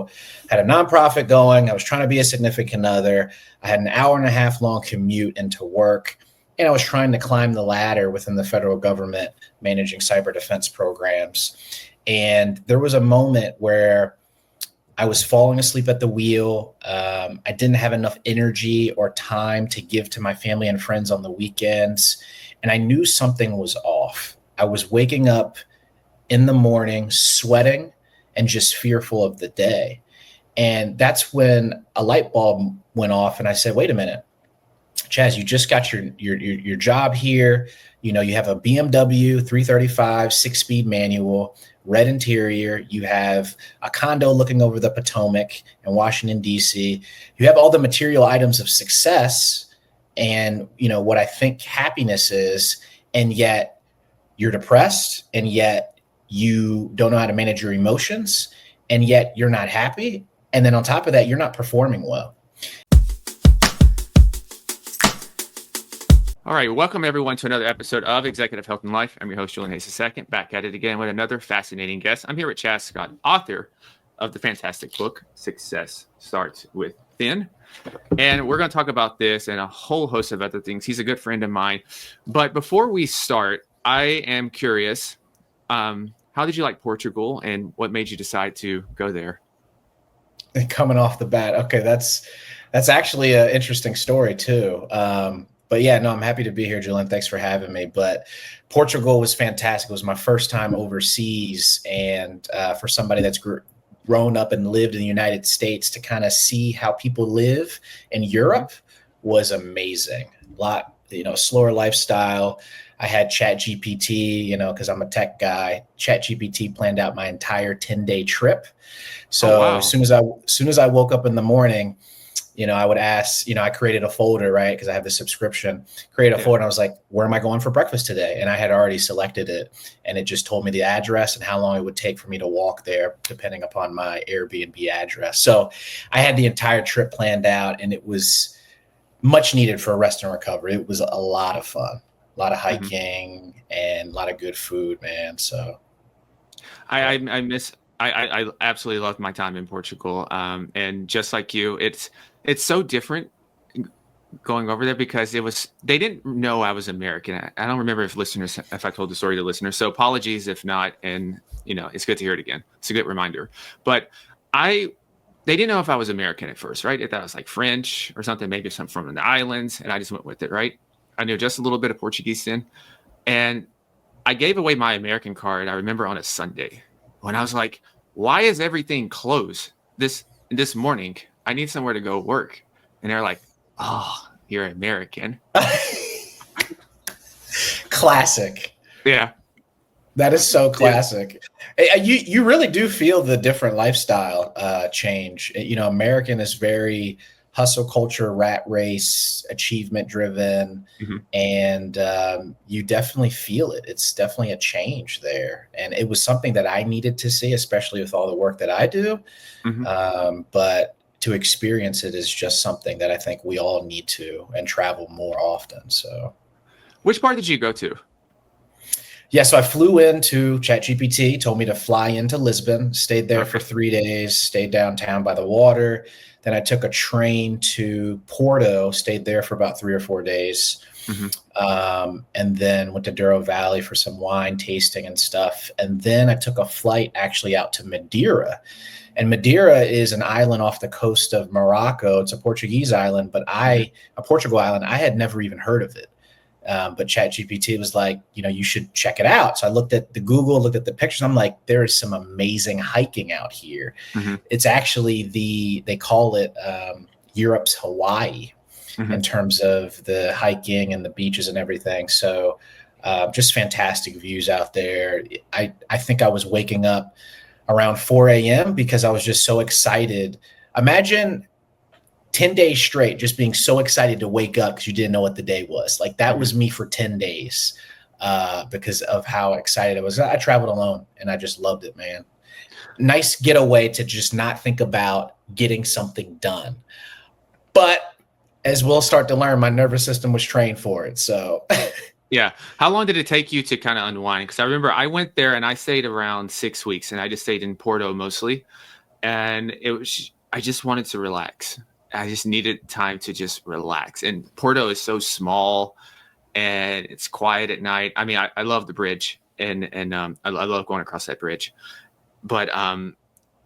So I had a nonprofit going. I was trying to be a significant other. I had an 1.5 hour long commute into work. And I was trying to climb the ladder within the federal government, managing cyber defense programs. And there was a moment where I was falling asleep at the wheel. I didn't have enough energy or time to give to my family and friends on the weekends. And I knew something was off. I was waking up in the morning, sweating and just fearful of the day. And that's when a light bulb went off. And I said, wait a minute, Chazz, you just got your job here. You know, you have a BMW 335 6-speed manual, red interior. You have a condo looking over the Potomac in Washington, D.C. You have all the material items of success and, you know, what I think happiness is. And yet you're depressed, and yet you don't know how to manage your emotions, and yet you're not happy. And then on top of that, you're not performing well. All right, welcome everyone to another episode of Executive Health and Life. I'm your host, Julian Hayes II, back at it again with another fascinating guest. I'm here with Chazz Scott, author of the fantastic book, Success Starts with Thin. And we're going to talk about this and a whole host of other things. He's a good friend of mine. But before we start, I am curious, how did you like Portugal and what made you decide to go there? Coming off the bat, okay, that's actually an interesting story too. But yeah, no, I'm happy to be here, Julian. Thanks for having me. But Portugal was fantastic. It was my first time overseas. And for somebody that's grown up and lived in the United States, to kind of see how people live in Europe was amazing. A lot, slower lifestyle. I had ChatGPT, because I'm a tech guy. ChatGPT planned out my entire 10-day trip. So as soon as I woke up in the morning, I would ask, I created a folder, right? Because I have the subscription, create a folder. And I was like, where am I going for breakfast today? And I had already selected it. And it just told me the address and how long it would take for me to walk there, depending upon my Airbnb address. So I had the entire trip planned out, and it was much needed for rest and recovery. It was a lot of fun, a lot of hiking and a lot of good food, man. So I absolutely loved my time in Portugal. And just like you, it's so different going over there because they didn't know I was American. I don't remember if I told the story to listeners. So apologies if not. And, it's good to hear it again. It's a good reminder. But they didn't know if I was American at first, right? They thought I was like French or something, maybe something from the islands. And I just went with it, right? I knew just a little bit of Portuguese then. And I gave away my American card, I remember, on a Sunday when I was like, why is everything closed this morning? I need somewhere to go work. And they're like, oh, you're American. Classic. Yeah. That is so classic. Yeah. You really do feel the different lifestyle change. American is very hustle culture, rat race, achievement driven. And you definitely feel it. It's definitely a change there. And it was something that I needed to see, especially with all the work that I do. But to experience it is just something that I think we all need to, and travel more often. So which part did you go to? Yeah, so I flew into ChatGPT, told me to fly into Lisbon, stayed there for 3 days, stayed downtown by the water. Then I took a train to Porto, stayed there for about 3 or 4 days, and then went to Douro Valley for some wine tasting and stuff. And then I took a flight actually out to Madeira. And Madeira is an island off the coast of Morocco. It's a Portuguese island, but a Portugal island. I had never even heard of it. But ChatGPT was like, you should check it out. So I looked at the Google, looked at the pictures. I'm like, there is some amazing hiking out here. It's actually they call it Europe's Hawaii in terms of the hiking and the beaches and everything. So just fantastic views out there. I think I was waking up around 4 a.m. because I was just so excited. Imagine 10 days straight, just being so excited to wake up because you didn't know what the day was. Like that was me for 10 days because of how excited I was. I traveled alone and I just loved it, man. Nice getaway to just not think about getting something done. But as we'll start to learn, my nervous system was trained for it. So yeah. How long did it take you to kind of unwind? Because I remember I went there and I stayed around 6 weeks and I just stayed in Porto mostly. and I just wanted to relax. I just needed time to just relax. And Porto is so small and it's quiet at night. I mean, I love the bridge and I love going across that bridge. But I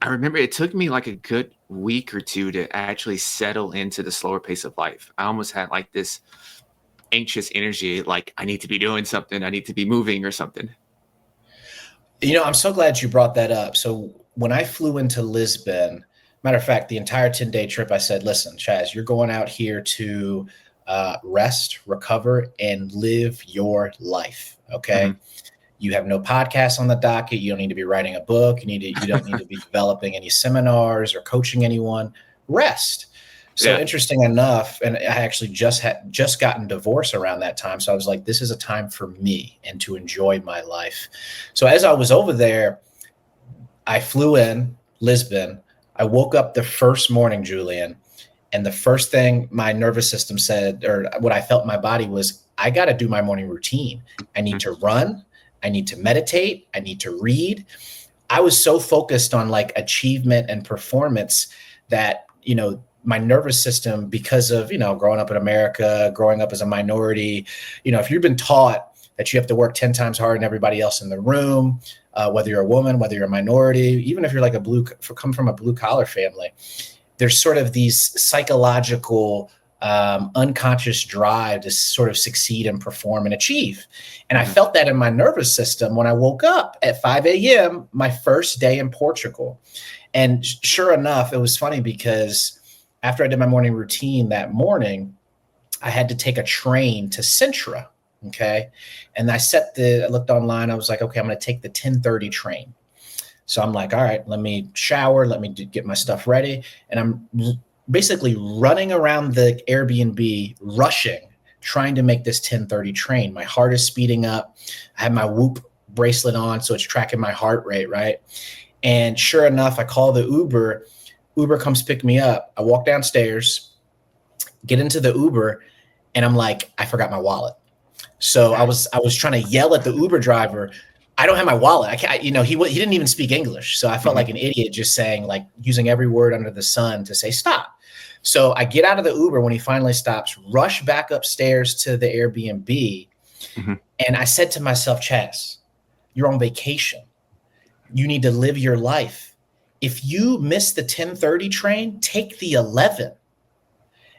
remember it took me like a good week or two to actually settle into the slower pace of life. I almost had like this anxious energy, like I need to be doing something, I need to be moving or something. I'm so glad you brought that up. So when I flew into Lisbon, matter of fact, the entire 10-day trip, I said, listen, Chazz, you're going out here to rest, recover, and live your life. Okay. Mm-hmm. You have no podcasts on the docket. You don't need to be writing a book. You don't need to be developing any seminars or coaching anyone. Rest. So interesting enough, and I actually just gotten divorced around that time. So I was like, this is a time for me and to enjoy my life. So as I was over there, I flew in Lisbon. I woke up the first morning, Julian, and the first thing my nervous system said, or what I felt in my body, was, I got to do my morning routine. I need to run. I need to meditate. I need to read. I was so focused on like achievement and performance that, my nervous system, because of, growing up in America, growing up as a minority, if you've been taught that you have to work 10 times harder than everybody else in the room, whether you're a woman, whether you're a minority, even if you're like come from a blue collar family, there's sort of these psychological unconscious drive to sort of succeed and perform and achieve. And I felt that in my nervous system when I woke up at 5 a.m., my first day in Portugal. And sure enough, it was funny because after I did my morning routine that morning, I had to take a train to Sintra. Okay. And I looked online. I was like, okay, I'm going to take the 10:30 train. So I'm like, all right, let me shower. Let me get my stuff ready. And I'm basically running around the Airbnb, rushing, trying to make this 10:30 train. My heart is speeding up. I have my Whoop bracelet on, so it's tracking my heart rate, right? And sure enough, I call the Uber. Uber comes pick me up. I walk downstairs, get into the Uber, and I'm like, I forgot my wallet. So I was trying to yell at the Uber driver, I don't have my wallet. I can't, he didn't even speak English. So I felt like an idiot just saying, like, using every word under the sun to say stop. So I get out of the Uber when he finally stops, rush back upstairs to the Airbnb. And I said to myself, Chazz, you're on vacation. You need to live your life. If you miss the 10:30 train, take the 11.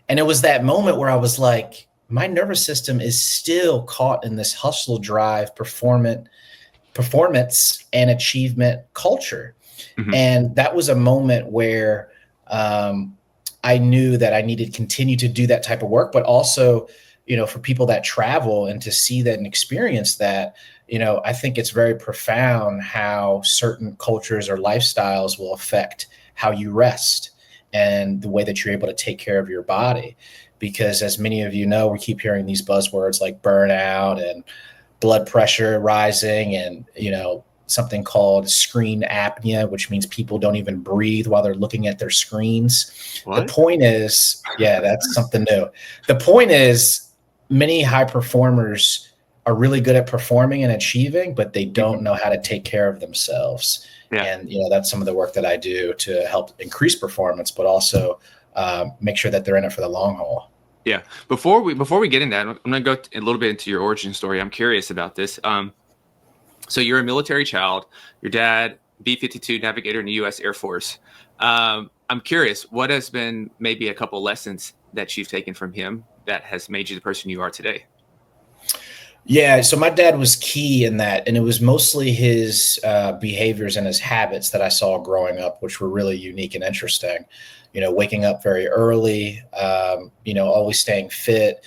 And it was that moment where I was like, my nervous system is still caught in this hustle drive, performance and achievement culture. And that was a moment where I knew that I needed to continue to do that type of work, but also, for people that travel and to see that and experience that, I think it's very profound how certain cultures or lifestyles will affect how you rest and the way that you're able to take care of your body. Because as many of you know, we keep hearing these buzzwords like burnout and blood pressure rising and, something called screen apnea, which means people don't even breathe while they're looking at their screens. What? The point is, that's something new. The point is, many high performers are really good at performing and achieving, but they don't know how to take care of themselves. And, that's some of the work that I do to help increase performance, but also make sure that they're in it for the long haul. Yeah. Before we get into that, I'm going to go a little bit into your origin story. I'm curious about this. So you're a military child. Your dad, B-52 navigator in the U.S. Air Force. I'm curious, what has been maybe a couple lessons that you've taken from him that has made you the person you are today? Yeah, so my dad was key in that, and it was mostly his behaviors and his habits that I saw growing up, which were really unique and interesting. Waking up very early, always staying fit,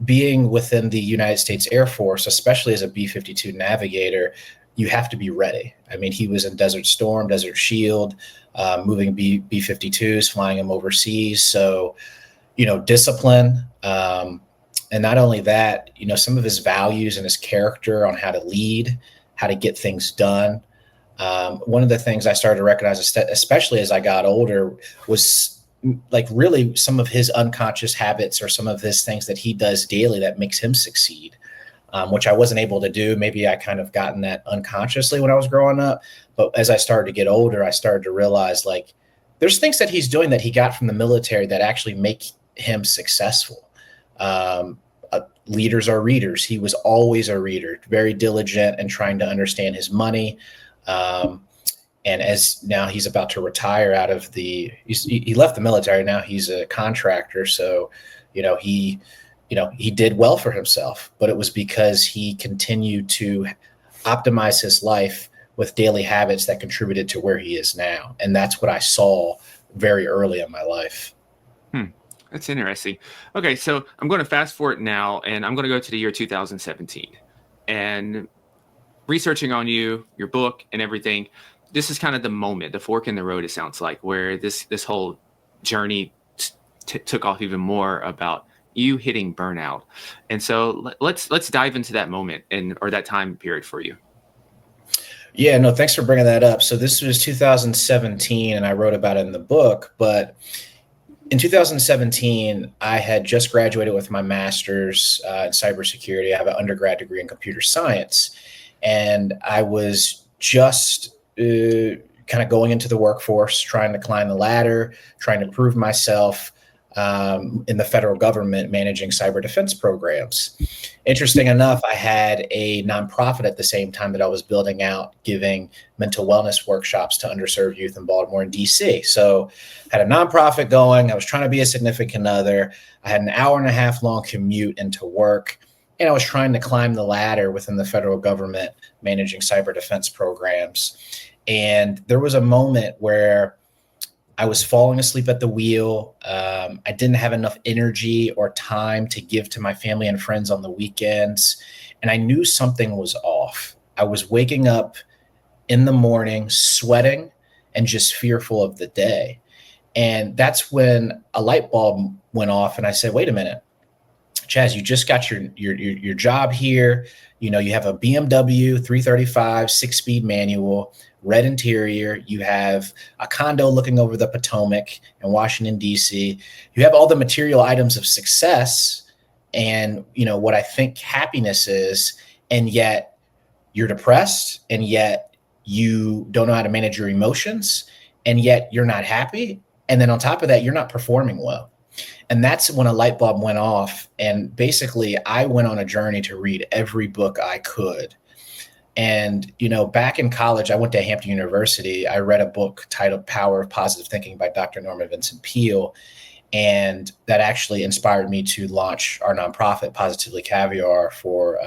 being within the United States Air Force, especially as a B-52 navigator, you have to be ready. I mean, he was in Desert Storm, Desert Shield, moving B-52s, flying them overseas. So, discipline. And not only that, some of his values and his character on how to lead, how to get things done. One of the things I started to recognize, especially as I got older, was like really some of his unconscious habits or some of his things that he does daily that makes him succeed. which I wasn't able to do. Maybe I kind of gotten that unconsciously when I was growing up. But as I started to get older, I started to realize like there's things that he's doing that he got from the military that actually make him successful. Leaders are readers. He was always a reader, very diligent and trying to understand his money. And as now he's about to retire out of he left the military. Now he's a contractor. So, he did well for himself, but it was because he continued to optimize his life with daily habits that contributed to where he is now. And that's what I saw very early in my life. That's interesting. Okay, so I'm going to fast forward now, and I'm going to go to the year 2017. And researching on you, your book, and everything, this is kind of the moment, the fork in the road, it sounds like, where this whole journey took off even more about you hitting burnout. And so let's dive into that moment or that time period for you. Yeah, no, thanks for bringing that up. So this was 2017, and I wrote about it in the book, but in 2017, I had just graduated with my master's in cybersecurity. I have an undergrad degree in computer science, and I was just kind of going into the workforce, trying to climb the ladder, trying to prove myself in the federal government, managing cyber defense programs. Interesting enough, I had a nonprofit at the same time that I was building out, giving mental wellness workshops to underserved youth in Baltimore and DC. So I had a nonprofit going. I was trying to be a significant other. I had an 1.5 hour long commute into work, and I was trying to climb the ladder within the federal government, managing cyber defense programs. And there was a moment where I was falling asleep at the wheel. I didn't have enough energy or time to give to my family and friends on the weekends. And I knew something was off. I was waking up in the morning, sweating and just fearful of the day. And that's when a light bulb went off. And I said, wait a minute, Chazz, you just got your job here. You have a BMW 335 6-speed manual, red interior. You have a condo looking over the Potomac in Washington, D.C. You have all the material items of success and, what I think happiness is. And yet you're depressed, and yet you don't know how to manage your emotions, and yet you're not happy. And then on top of that, you're not performing well. And that's when a light bulb went off. And basically, I went on a journey to read every book I could. And, back in college, I went to Hampton University. I read a book titled Power of Positive Thinking by Dr. Norman Vincent Peale. And that actually inspired me to launch our nonprofit, Positively Caviar, for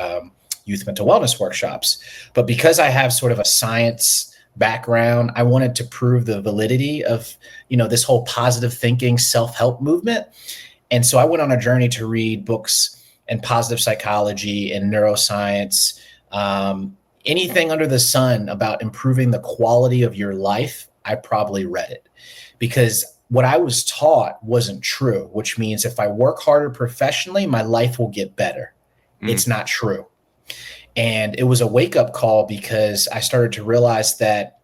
youth mental wellness workshops. But because I have sort of a science background, I wanted to prove the validity of, this whole positive thinking, self-help movement. And so I went on a journey to read books in positive psychology and neuroscience, anything under the sun about improving the quality of your life. I probably read it, because what I was taught wasn't true, which means if I work harder professionally, my life will get better. It's not true. And it was a wake-up call, because I started to realize that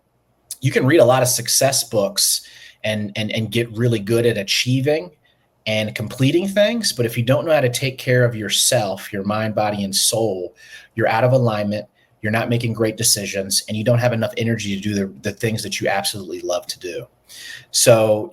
you can read a lot of success books and get really good at achieving and completing things. But if you don't know how to take care of yourself, your mind, body, and soul, you're out of alignment, you're not making great decisions, and you don't have enough energy to do the things that you absolutely love to do. So,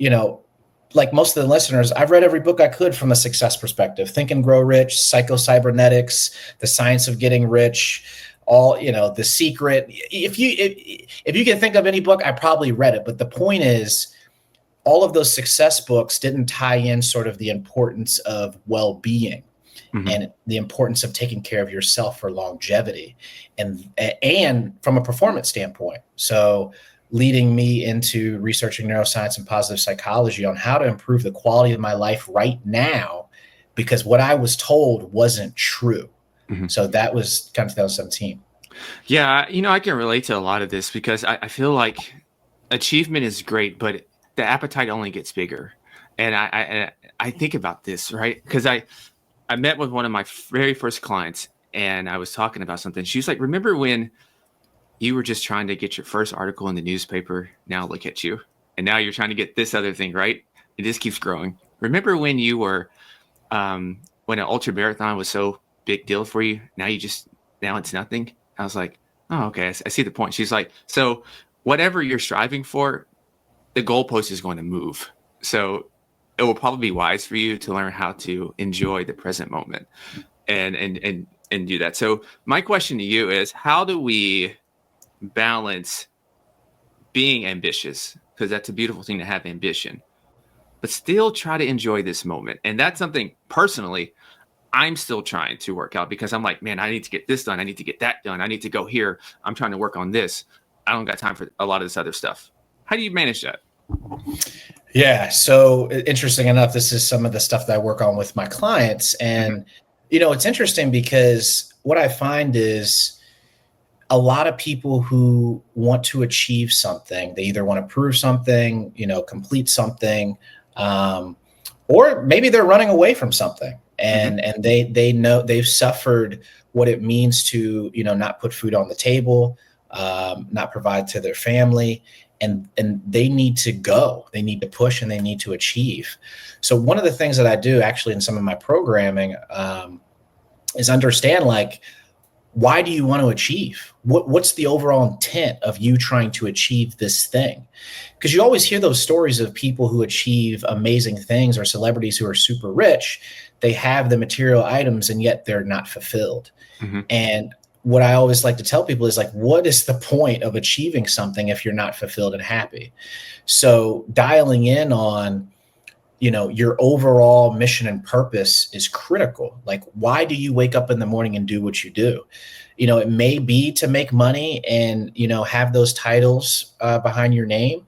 like most of the listeners, I've read every book I could from a success perspective: Think and Grow Rich, Psycho-Cybernetics, The Science of Getting Rich, all, The Secret. If you can think of any book, I probably read it. But the point is, all of those success books didn't tie in sort of the importance of well-being and the importance of taking care of yourself for longevity and from a performance standpoint. So leading me into researching neuroscience and positive psychology on how to improve the quality of my life right now, because what I was told wasn't true. So that was kind of 2017. Yeah, I can relate to a lot of this, because I feel like achievement is great, but the appetite only gets bigger. And I think about this, right? Because I met with one of my very first clients, and I was talking about something. She was like, remember when you were just trying to get your first article in the newspaper? Now look at you. And now you're trying to get this other thing, right? It just keeps growing. Remember when you were, when an ultra marathon was so big deal for you. Now it's nothing. I was like, oh, okay. I see the point. She's like, so whatever you're striving for, the goalpost is going to move. So it will probably be wise for you to learn how to enjoy the present moment and do that. So my question to you is, how do we balance being ambitious? Because that's a beautiful thing to have ambition, but still try to enjoy this moment. And that's something personally I'm still trying to work out, because I'm like, man, I need to get this done. I need to get that done. I need to go here. I'm trying to work on this. I don't got time for a lot of this other stuff. How do you manage that? Yeah. So interesting enough, this is some of the stuff that I work on with my clients. And, it's interesting because what I find is a lot of people who want to achieve something, they either want to prove something, complete something, or maybe they're running away from something. And they know they've suffered what it means to, not put food on the table, not provide to their family, and they need to go. They need to push and they need to achieve. So one of the things that I do actually in some of my programming is understand, like, why do you want to achieve? What's the overall intent of you trying to achieve this thing? Because you always hear those stories of people who achieve amazing things, or celebrities who are super rich. They have the material items and yet they're not fulfilled. And what I always like to tell people is, like, what is the point of achieving something if you're not fulfilled and happy? So dialing in on, your overall mission and purpose is critical. Like, why do you wake up in the morning and do what you do? It may be to make money and, have those titles behind your name.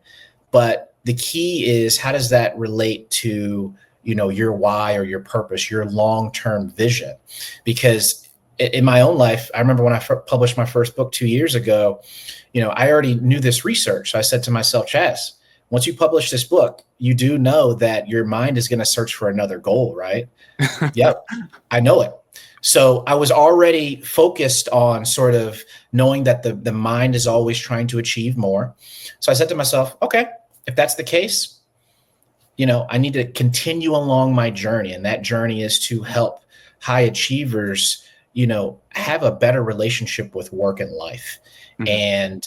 But the key is, how does that relate to, your why or your purpose, your long-term vision? Because in my own life, I remember when I published my first book 2 years ago, I already knew this research. So I said to myself, Chazz, once you publish this book, you do know that your mind is going to search for another goal, right? Yep, I know it. So I was already focused on sort of knowing that the mind is always trying to achieve more. So I said to myself, okay, if that's the case, I need to continue along my journey. And that journey is to help high achievers, have a better relationship with work and life. And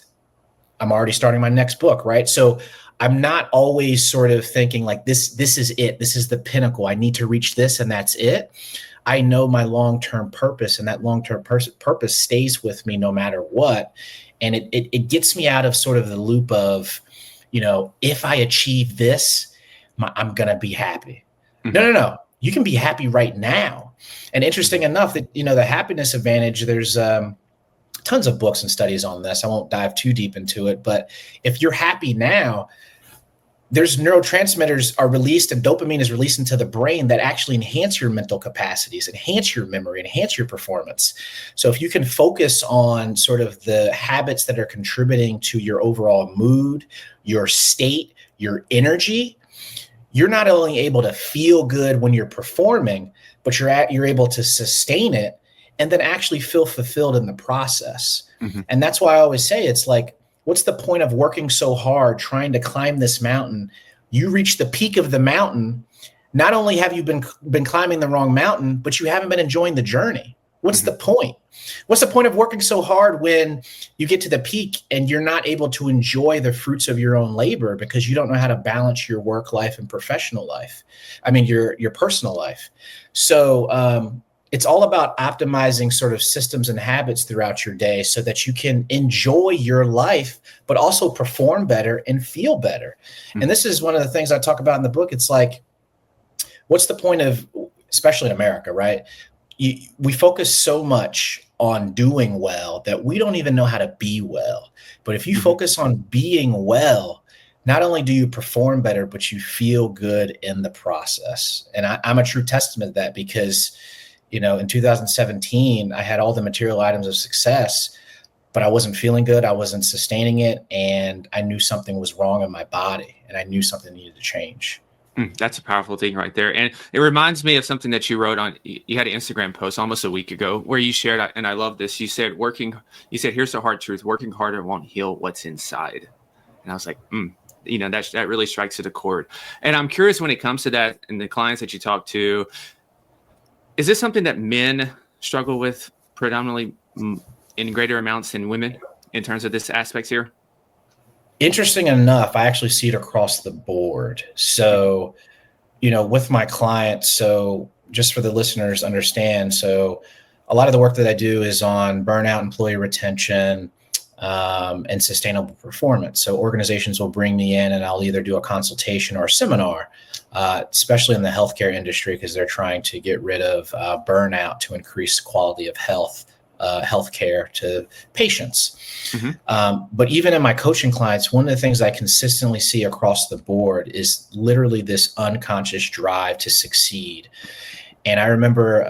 I'm already starting my next book, right? So I'm not always sort of thinking like this is it. This is the pinnacle. I need to reach this and that's it. I know my long-term purpose, and that long-term purpose stays with me no matter what. And it gets me out of sort of the loop of, if I achieve this, I'm going to be happy. No. You can be happy right now. And interesting enough that, the happiness advantage, there's tons of books and studies on this. I won't dive too deep into it, but if you're happy now, there's neurotransmitters are released and dopamine is released into the brain that actually enhance your mental capacities, enhance your memory, enhance your performance. So if you can focus on sort of the habits that are contributing to your overall mood, your state, your energy, you're not only able to feel good when you're performing, but you're able to sustain it and then actually feel fulfilled in the process. And that's why I always say, it's like, what's the point of working so hard trying to climb this mountain? You reach the peak of the mountain. Not only have you been climbing the wrong mountain, but you haven't been enjoying the journey. What's the point? What's the point of working so hard when you get to the peak and you're not able to enjoy the fruits of your own labor because you don't know how to balance your work life and professional life? I mean, your personal life. So it's all about optimizing sort of systems and habits throughout your day so that you can enjoy your life, but also perform better and feel better. And this is one of the things I talk about in the book. It's like, what's the point of, especially in America, right? We focus so much on doing well that we don't even know how to be well. But if you focus on being well, not only do you perform better, but you feel good in the process. And I'm a true testament to that because, in 2017, I had all the material items of success, but I wasn't feeling good. I wasn't sustaining it. And I knew something was wrong in my body and I knew something needed to change. That's a powerful thing right there. And it reminds me of something that you wrote on, you had an Instagram post almost a week ago where you shared, and I love this. You said, here's the hard truth, working harder won't heal what's inside. And I was like, that really strikes at a chord. And I'm curious when it comes to that and the clients that you talk to, is this something that men struggle with predominantly in greater amounts than women in terms of this aspects here? Interesting enough, I actually see it across the board. So, with my clients, so just for the listeners understand, so a lot of the work that I do is on burnout, employee retention, and sustainable performance. So organizations will bring me in and I'll either do a consultation or a seminar, especially in the healthcare industry, because they're trying to get rid of burnout to increase quality of healthcare to patients. But even in my coaching clients, one of the things I consistently see across the board is literally this unconscious drive to succeed. And I remember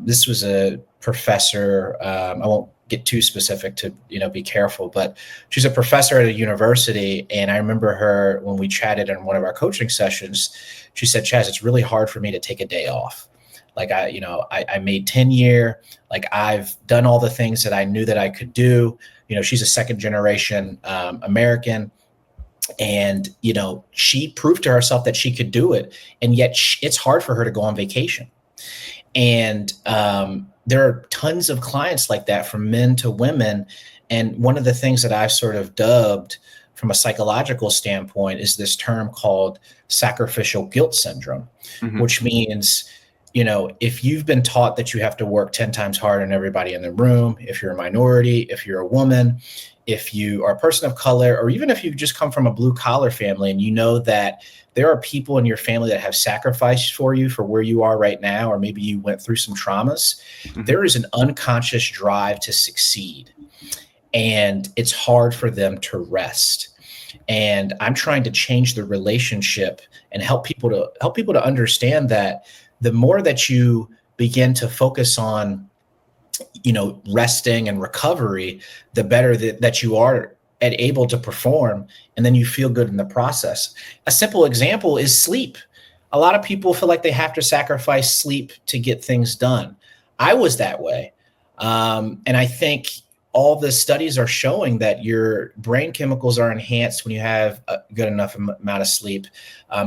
this was a professor, I won't get too specific to, be careful, but she's a professor at a university. And I remember her when we chatted in one of our coaching sessions, she said, Chazz, it's really hard for me to take a day off. Like I made 10-year, like I've done all the things that I knew that I could do. She's a second generation American. And, she proved to herself that she could do it. And yet it's hard for her to go on vacation. And there are tons of clients like that, from men to women. And one of the things that I've sort of dubbed from a psychological standpoint is this term called sacrificial guilt syndrome, which means, if you've been taught that you have to work 10 times harder than everybody in the room, if you're a minority, if you're a woman, if you are a person of color, or even if you've just come from a blue collar family and you know that there are people in your family that have sacrificed for you for where you are right now, or maybe you went through some traumas, there is an unconscious drive to succeed. And it's hard for them to rest. And I'm trying to change the relationship and help people to understand that the more that you begin to focus on, resting and recovery, the better that you are able to perform, and then you feel good in the process. A simple example is sleep. A lot of people feel like they have to sacrifice sleep to get things done. I was that way. And I think all the studies are showing that your brain chemicals are enhanced when you have a good enough amount of sleep.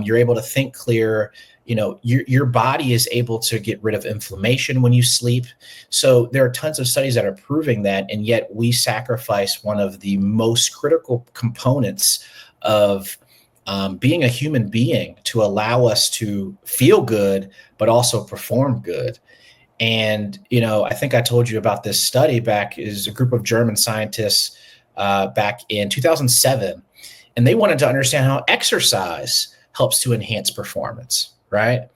You're able to think clearer. Your body is able to get rid of inflammation when you sleep. So there are tons of studies that are proving that, and yet we sacrifice one of the most critical components of being a human being to allow us to feel good, but also perform good. And, I think I told you about this study is a group of German scientists back in 2007, and they wanted to understand how exercise helps to enhance performance. Right.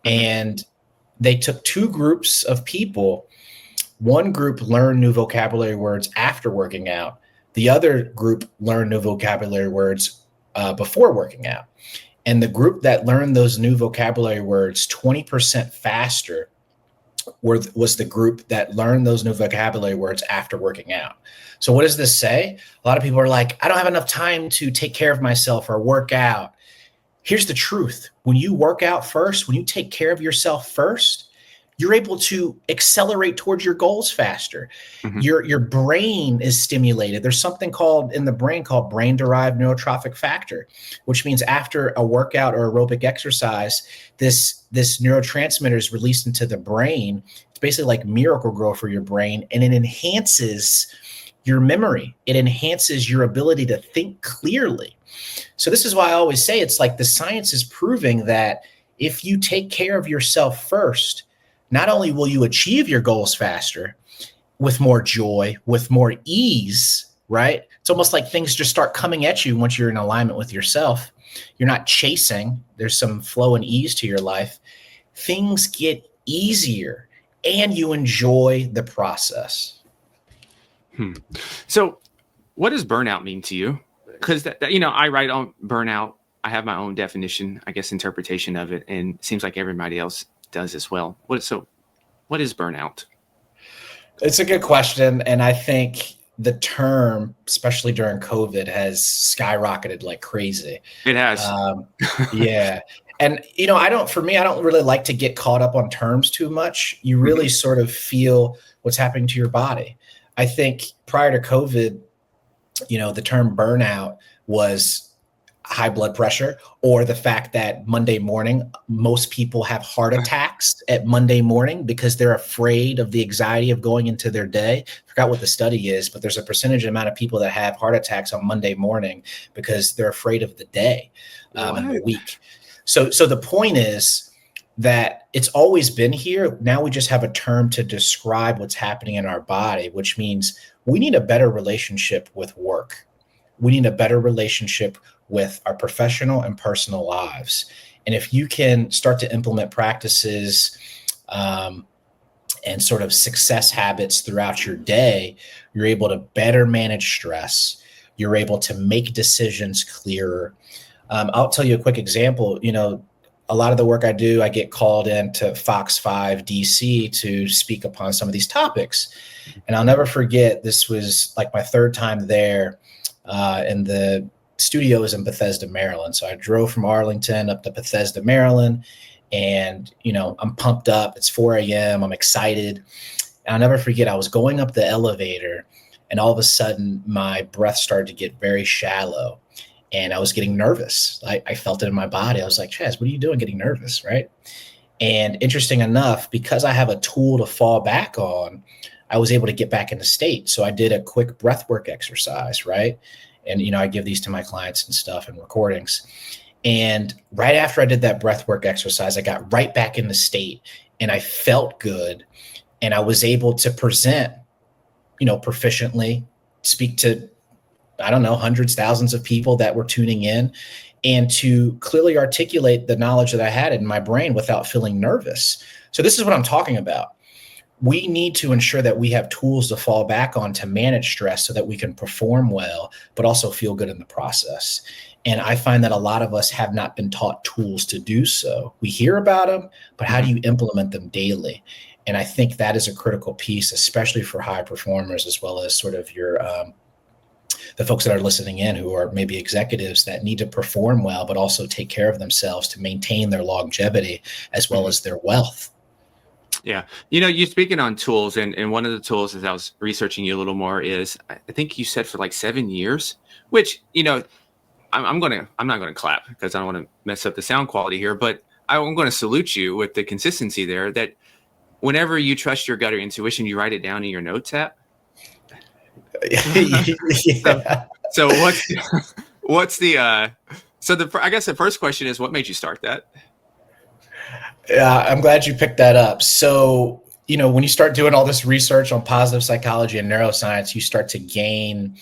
And they took two groups of people. One group learned new vocabulary words after working out. The other group learned new vocabulary words before working out. And the group that learned those new vocabulary words 20% faster was the group that learned those new vocabulary words after working out. So what does this say? A lot of people are like, I don't have enough time to take care of myself or work out. Here's the truth. When you work out first, when you take care of yourself first, you're able to accelerate towards your goals faster. Your brain is stimulated. There's something in the brain called brain-derived neurotrophic factor, which means after a workout or aerobic exercise, this neurotransmitter is released into the brain. It's basically like Miracle-Gro for your brain, and it enhances your memory. It enhances your ability to think clearly. So this is why I always say it's like the science is proving that if you take care of yourself first, not only will you achieve your goals faster, with more joy, with more ease, right? It's almost like things just start coming at you once you're in alignment with yourself. You're not chasing. There's some flow and ease to your life. Things get easier and you enjoy the process. So what does burnout mean to you? Because, I write on burnout. I have my own definition, I guess, interpretation of it. And it seems like everybody else does as well. What is burnout? It's a good question. And I think the term, especially during COVID, has skyrocketed like crazy. It has. Yeah. And, I don't really like to get caught up on terms too much. You really sort of feel what's happening to your body. I think prior to COVID, the term burnout was high blood pressure, or the fact that Monday morning, most people have heart attacks at Monday morning because they're afraid of the anxiety of going into their day. I forgot what the study is, but there's a percentage amount of people that have heart attacks on Monday morning because they're afraid of the day and the week. So the point is that it's always been here. Now we just have a term to describe what's happening in our body, which means we need a better relationship with work. We need a better relationship with our professional and personal lives. And if you can start to implement practices and sort of success habits throughout your day, you're able to better manage stress. You're able to make decisions clearer. I'll tell you a quick example. A lot of the work I do, I get called into Fox 5 DC to speak upon some of these topics. And I'll never forget, this was like my third time there, and the studio is in Bethesda, Maryland. So I drove from Arlington up to Bethesda, Maryland, and, I'm pumped up. It's 4 a.m. I'm excited. And I'll never forget, I was going up the elevator, and all of a sudden my breath started to get very shallow. And I was getting nervous. I felt it in my body. I was like, Chazz, what are you doing getting nervous, right? And interesting enough, because I have a tool to fall back on, I was able to get back into state. So I did a quick breathwork exercise, right? And, I give these to my clients and stuff and recordings. And right after I did that breathwork exercise, I got right back into state and I felt good. And I was able to present, proficiently, speak to, I don't know, hundreds, thousands of people that were tuning in, and to clearly articulate the knowledge that I had in my brain without feeling nervous. So this is what I'm talking about. We need to ensure that we have tools to fall back on to manage stress so that we can perform well, but also feel good in the process. And I find that a lot of us have not been taught tools to do so. We hear about them, but how do you implement them daily? And I think that is a critical piece, especially for high performers, as well as sort of your the folks that are listening in who are maybe executives that need to perform well, but also take care of themselves to maintain their longevity as well as their wealth. Yeah. You're speaking on tools, and one of the tools, as I was researching you a little more, is I think you said for like 7 years, which, I'm not going to clap because I don't want to mess up the sound quality here, but I'm going to salute you with the consistency there, that whenever you trust your gut or intuition, you write it down in your notes app. Yeah. So I guess the first question is, what made you start that? I'm glad you picked that up. So, when you start doing all this research on positive psychology and neuroscience, you start to gain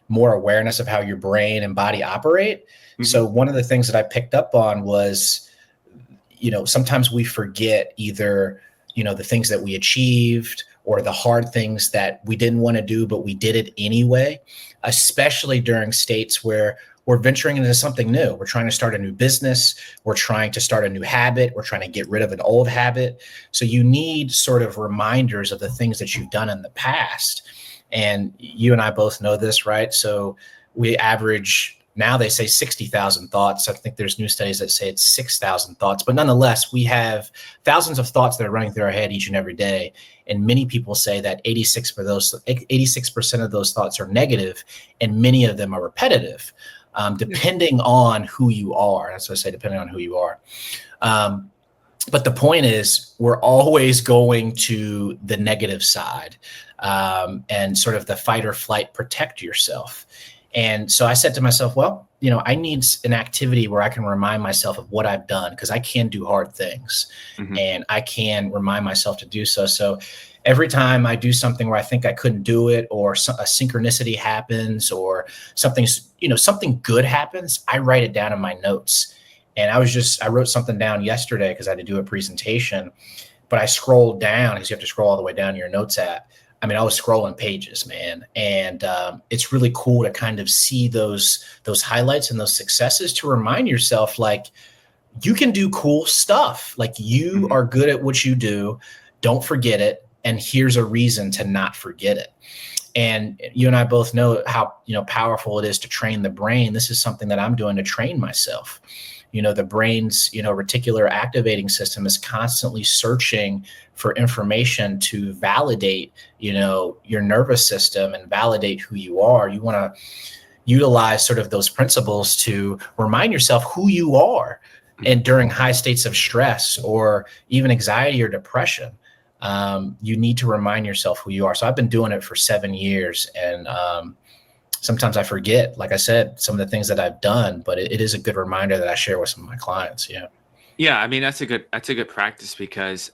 more awareness of how your brain and body operate. Mm-hmm. So one of the things that I picked up on was, sometimes we forget either, the things that we achieved or the hard things that we didn't want to do, but we did it anyway, especially during states where we're venturing into something new. We're trying to start a new business. We're trying to start a new habit. We're trying to get rid of an old habit. So you need sort of reminders of the things that you've done in the past. And you and I both know this, right? So we average, now they say 60,000 thoughts. I think there's new studies that say it's 6,000 thoughts. But nonetheless, we have thousands of thoughts that are running through our head each and every day. And many people say that 86% of those thoughts are negative, and many of them are repetitive, depending on who you are. That's what I say, depending on who you are. But the point is, we're always going to the negative side, and sort of the fight or flight, protect yourself. And so I said to myself, well, I need an activity where I can remind myself of what I've done, because I can do hard things, and I can remind myself to do so. So every time I do something where I think I couldn't do it, or a synchronicity happens, or something good happens, I write it down in my notes. And I wrote something down yesterday because I had to do a presentation, but I scrolled down, because you have to scroll all the way down to your notes app. I mean, I was scrolling pages, man. And it's really cool to kind of see those highlights and those successes, to remind yourself, like, you can do cool stuff. Like, you are good at what you do. Don't forget it. And here's a reason to not forget it. And you and I both know how, powerful it is to train the brain. This is something that I'm doing to train myself. The brain's, reticular activating system is constantly searching for information to validate, your nervous system and validate who you are. You want utilize sort of those principles to remind yourself who you are. And during high states of stress or even anxiety or depression, you need to remind yourself who you are. So I've been doing it for 7 years, and sometimes I forget, like I said, some of the things that I've done, but it is a good reminder that I share with some of my clients. Yeah. Yeah. I mean, that's a good practice because,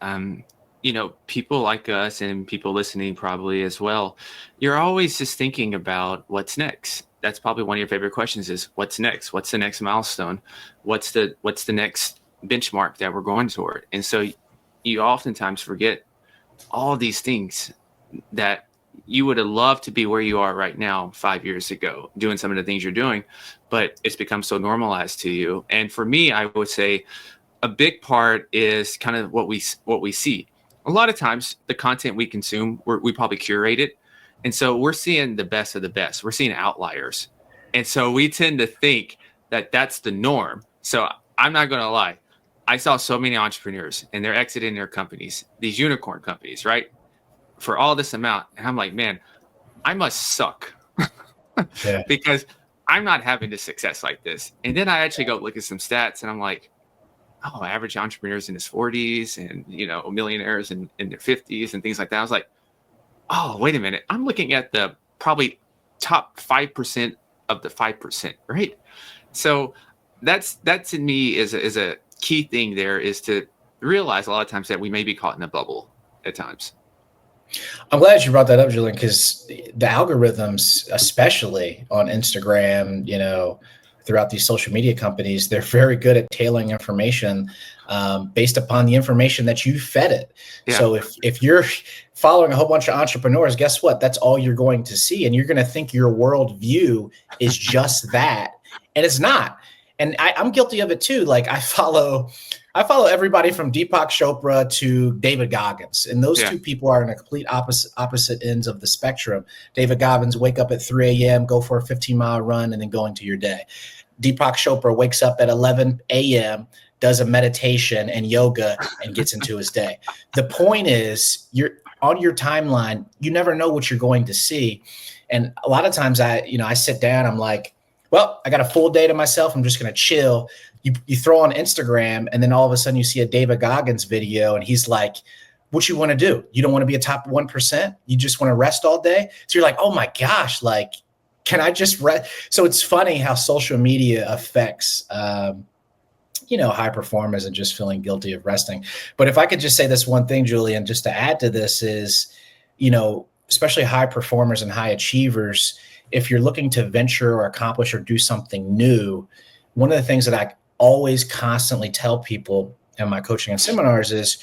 people like us and people listening probably as well, you're always just thinking about what's next. That's probably one of your favorite questions is what's next? What's the next milestone? What's the next benchmark that we're going toward? And so you oftentimes forget all these things that you would have loved to be where you are right now 5 years ago, doing some of the things you're doing, but it's become so normalized to you. And for me, I would say a big part is kind of what we see. A lot of times the content we consume, we probably curate it. And so we're seeing the best of the best. We're seeing outliers. And so we tend to think that that's the norm. So I'm not going to lie. I saw so many entrepreneurs and they're exiting their companies, these unicorn companies, right? For all this amount. And I'm like, man, I must suck because I'm not having the success like this. And then I actually go look at some stats and I'm like, oh, average entrepreneurs in his 40s and, millionaires in their 50s and things like that. I was like, oh, wait a minute. I'm looking at the probably top 5% of the 5%, right? So that to me is a key thing there, is to realize a lot of times that we may be caught in a bubble at times. I'm glad you brought that up, Julian, because the algorithms, especially on Instagram, throughout these social media companies, they're very good at tailoring information based upon the information that you fed it. Yeah. So if you're following a whole bunch of entrepreneurs, guess what? That's all you're going to see. And you're going to think your worldview is just that. And it's not. And I'm guilty of it too. Like I follow everybody from Deepak Chopra to David Goggins. And those two people are in a complete opposite ends of the spectrum. David Goggins, wake up at 3 a.m., go for a 15-mile run, and then go into your day. Deepak Chopra wakes up at 11 a.m., does a meditation and yoga, and gets into his day. The point is, you're on your timeline, you never know what you're going to see. And a lot of times I sit down, I'm like, well, I got a full day to myself. I'm just going to chill. You throw on Instagram, and then all of a sudden you see a David Goggins video, and he's like, what you want to do? You don't want to be a top 1%? You just want to rest all day? So you're like, oh my gosh, like, can I just rest? So it's funny how social media affects, high performers and just feeling guilty of resting. But if I could just say this one thing, Julian, just to add to this is, especially high performers and high achievers, if you're looking to venture or accomplish or do something new, one of the things that I always constantly tell people in my coaching and seminars is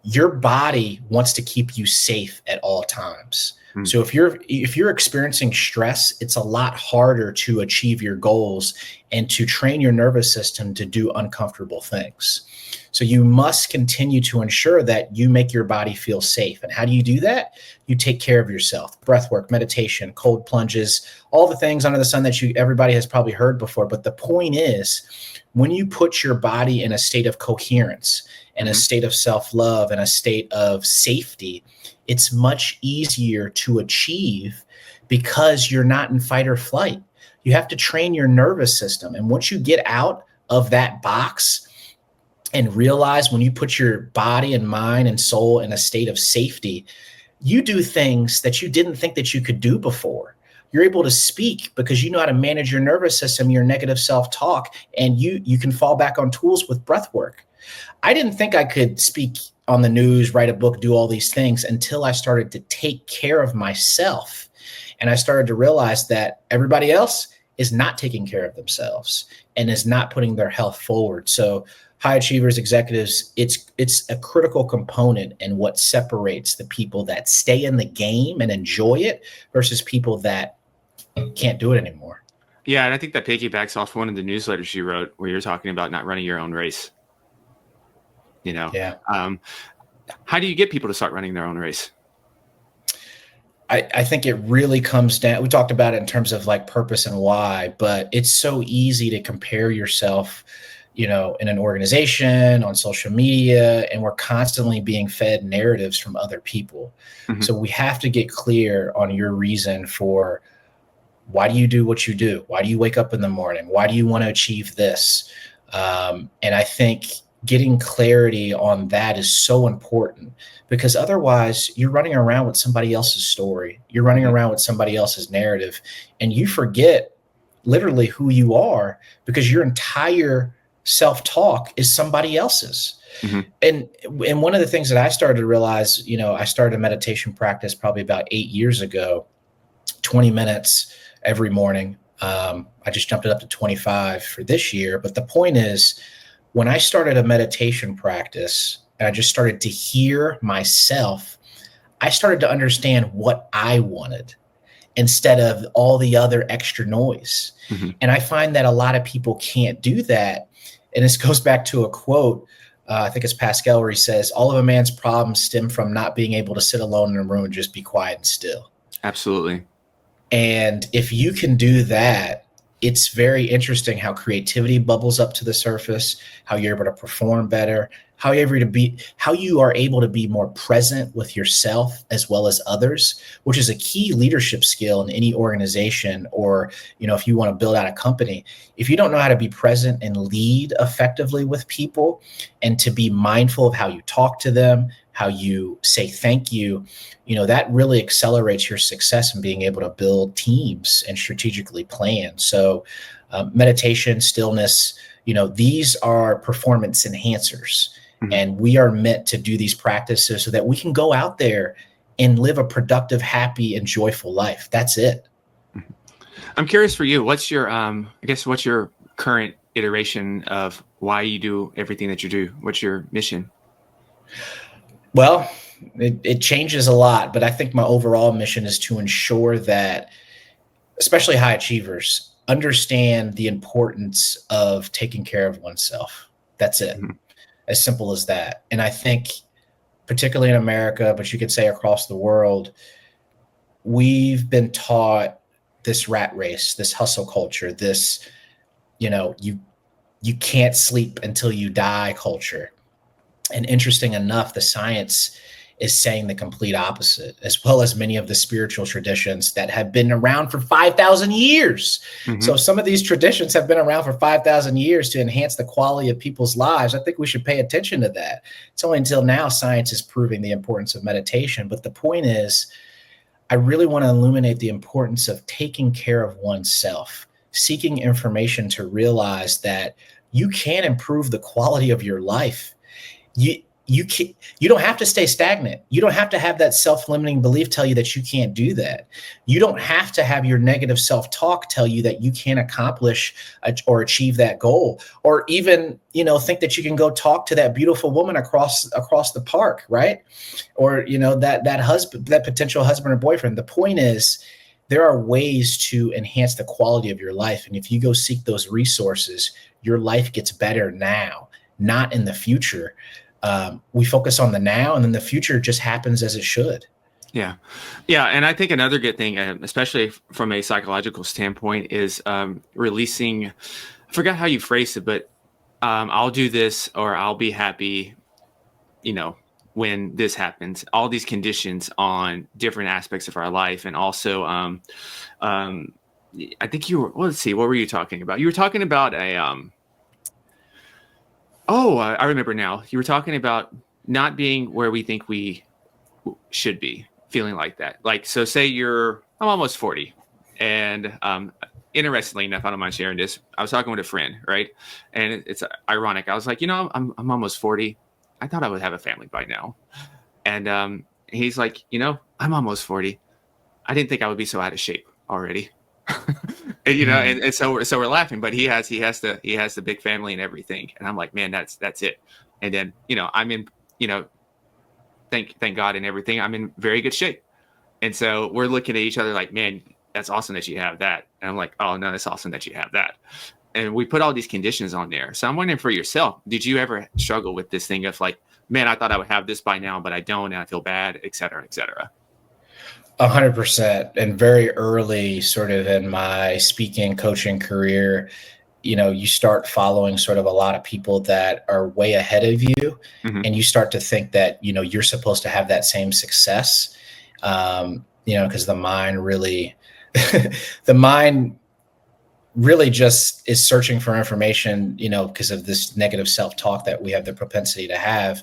your body wants to keep you safe at all times. So if you're experiencing stress, it's a lot harder to achieve your goals and to train your nervous system to do uncomfortable things. So you must continue to ensure that you make your body feel safe. And how do you do that? You take care of yourself. Breath work, meditation, cold plunges, all the things under the sun that everybody has probably heard before. But the point is, when you put your body in a state of coherence, in a state of self-love, and a state of safety, it's much easier to achieve because you're not in fight or flight. You have to train your nervous system. And once you get out of that box and realize when you put your body and mind and soul in a state of safety, you do things that you didn't think that you could do before. You're able to speak because you know how to manage your nervous system, your negative self-talk, and you can fall back on tools with breath work. I didn't think I could speak on the news, write a book, do all these things until I started to take care of myself. And I started to realize that everybody else is not taking care of themselves and is not putting their health forward. So high achievers, executives, it's a critical component in what separates the people that stay in the game and enjoy it versus people that can't do it anymore. Yeah, and I think that piggybacks off one of the newsletters you wrote where you're talking about not running your own race. Yeah. How do you get people to start running their own race? I think it really comes down, we talked about it in terms of like purpose and why, but it's so easy to compare yourself, in an organization, on social media, and we're constantly being fed narratives from other people. So we have to get clear on your reason for Why do you do what you do? Why do you wake up in the morning? Why do you want to achieve this? And I think getting clarity on that is so important, because otherwise you're running around with somebody else's story. You're running around with somebody else's narrative, and you forget literally who you are, because your entire self-talk is somebody else's. And one of the things that I started to realize, I started a meditation practice probably about 8 years ago, 20 minutes every morning. I just jumped it up to 25 for this year. But the point is, when I started a meditation practice and I just started to hear myself, I started to understand what I wanted instead of all the other extra noise. And I find that a lot of people can't do that. And this goes back to a quote, I think it's Pascal, where he says, all of a man's problems stem from not being able to sit alone in a room and just be quiet and still. Absolutely. And if you can do that, it's very interesting how creativity bubbles up to the surface, how you're able to perform better, how you are able to be more present with yourself as well as others, which is a key leadership skill in any organization, or, if you want to build out a company. If you don't know how to be present and lead effectively with people, and to be mindful of how you talk to them, how you say thank you, that really accelerates your success in being able to build teams and strategically plan. So meditation, stillness, these are performance enhancers. And we are meant to do these practices so that we can go out there and live a productive, happy, and joyful life. That's it. I'm curious for you, what's your current iteration of why you do everything that you do? What's your mission? Well, it changes a lot, but I think my overall mission is to ensure that, especially high achievers, understand the importance of taking care of oneself. That's it. As simple as that. And I think, particularly in America, but you could say across the world, we've been taught this rat race, this hustle culture, this, you can't sleep until you die culture. And interesting enough, the science is saying the complete opposite, as well as many of the spiritual traditions that have been around for 5,000 years. So some of these traditions have been around for 5,000 years to enhance the quality of people's lives. I think we should pay attention to that. It's only until now science is proving the importance of meditation. But the point is, I really want to illuminate the importance of taking care of oneself, seeking information to realize that you can improve the quality of your life. You don't have to stay stagnant. You don't have to have that self-limiting belief tell you that you can't do that. You don't have to have your negative self-talk tell you that you can't accomplish or achieve that goal, or even, think that you can go talk to that beautiful woman across the park, right? Or, that potential husband or boyfriend. The point is, there are ways to enhance the quality of your life. And if you go seek those resources, your life gets better now, not in the future. We focus on the now, and then the future just happens as it should. Yeah. And I think another good thing, especially from a psychological standpoint, is releasing, I forgot how you phrased it, but I'll do this, or I'll be happy, when this happens, all these conditions on different aspects of our life. And also, I think let's see, what were you talking about? You were talking about I remember now. You were talking about not being where we think we should be, feeling like that. Like, so say I'm almost 40. And interestingly enough, I don't mind sharing this. I was talking with a friend, right? And it's ironic. I was like, I'm almost 40. I thought I would have a family by now. And he's like, I'm almost 40. I didn't think I would be so out of shape already. And so we're laughing, but he has the big family and everything, and I'm like, man, that's it. And then I'm in, thank God and everything, I'm in very good shape. And so we're looking at each other like, man, that's awesome that you have that. And I'm like, oh no, that's awesome that you have that. And we put all these conditions on there. So I'm wondering, for yourself, did you ever struggle with this thing of like, man, I thought I would have this by now, but I don't, and I feel bad, et cetera, et cetera? 100%. And very early sort of in my speaking coaching career, you start following sort of a lot of people that are way ahead of you. And you start to think that, you're supposed to have that same success, because the mind really the mind really just is searching for information, because of this negative self-talk that we have the propensity to have.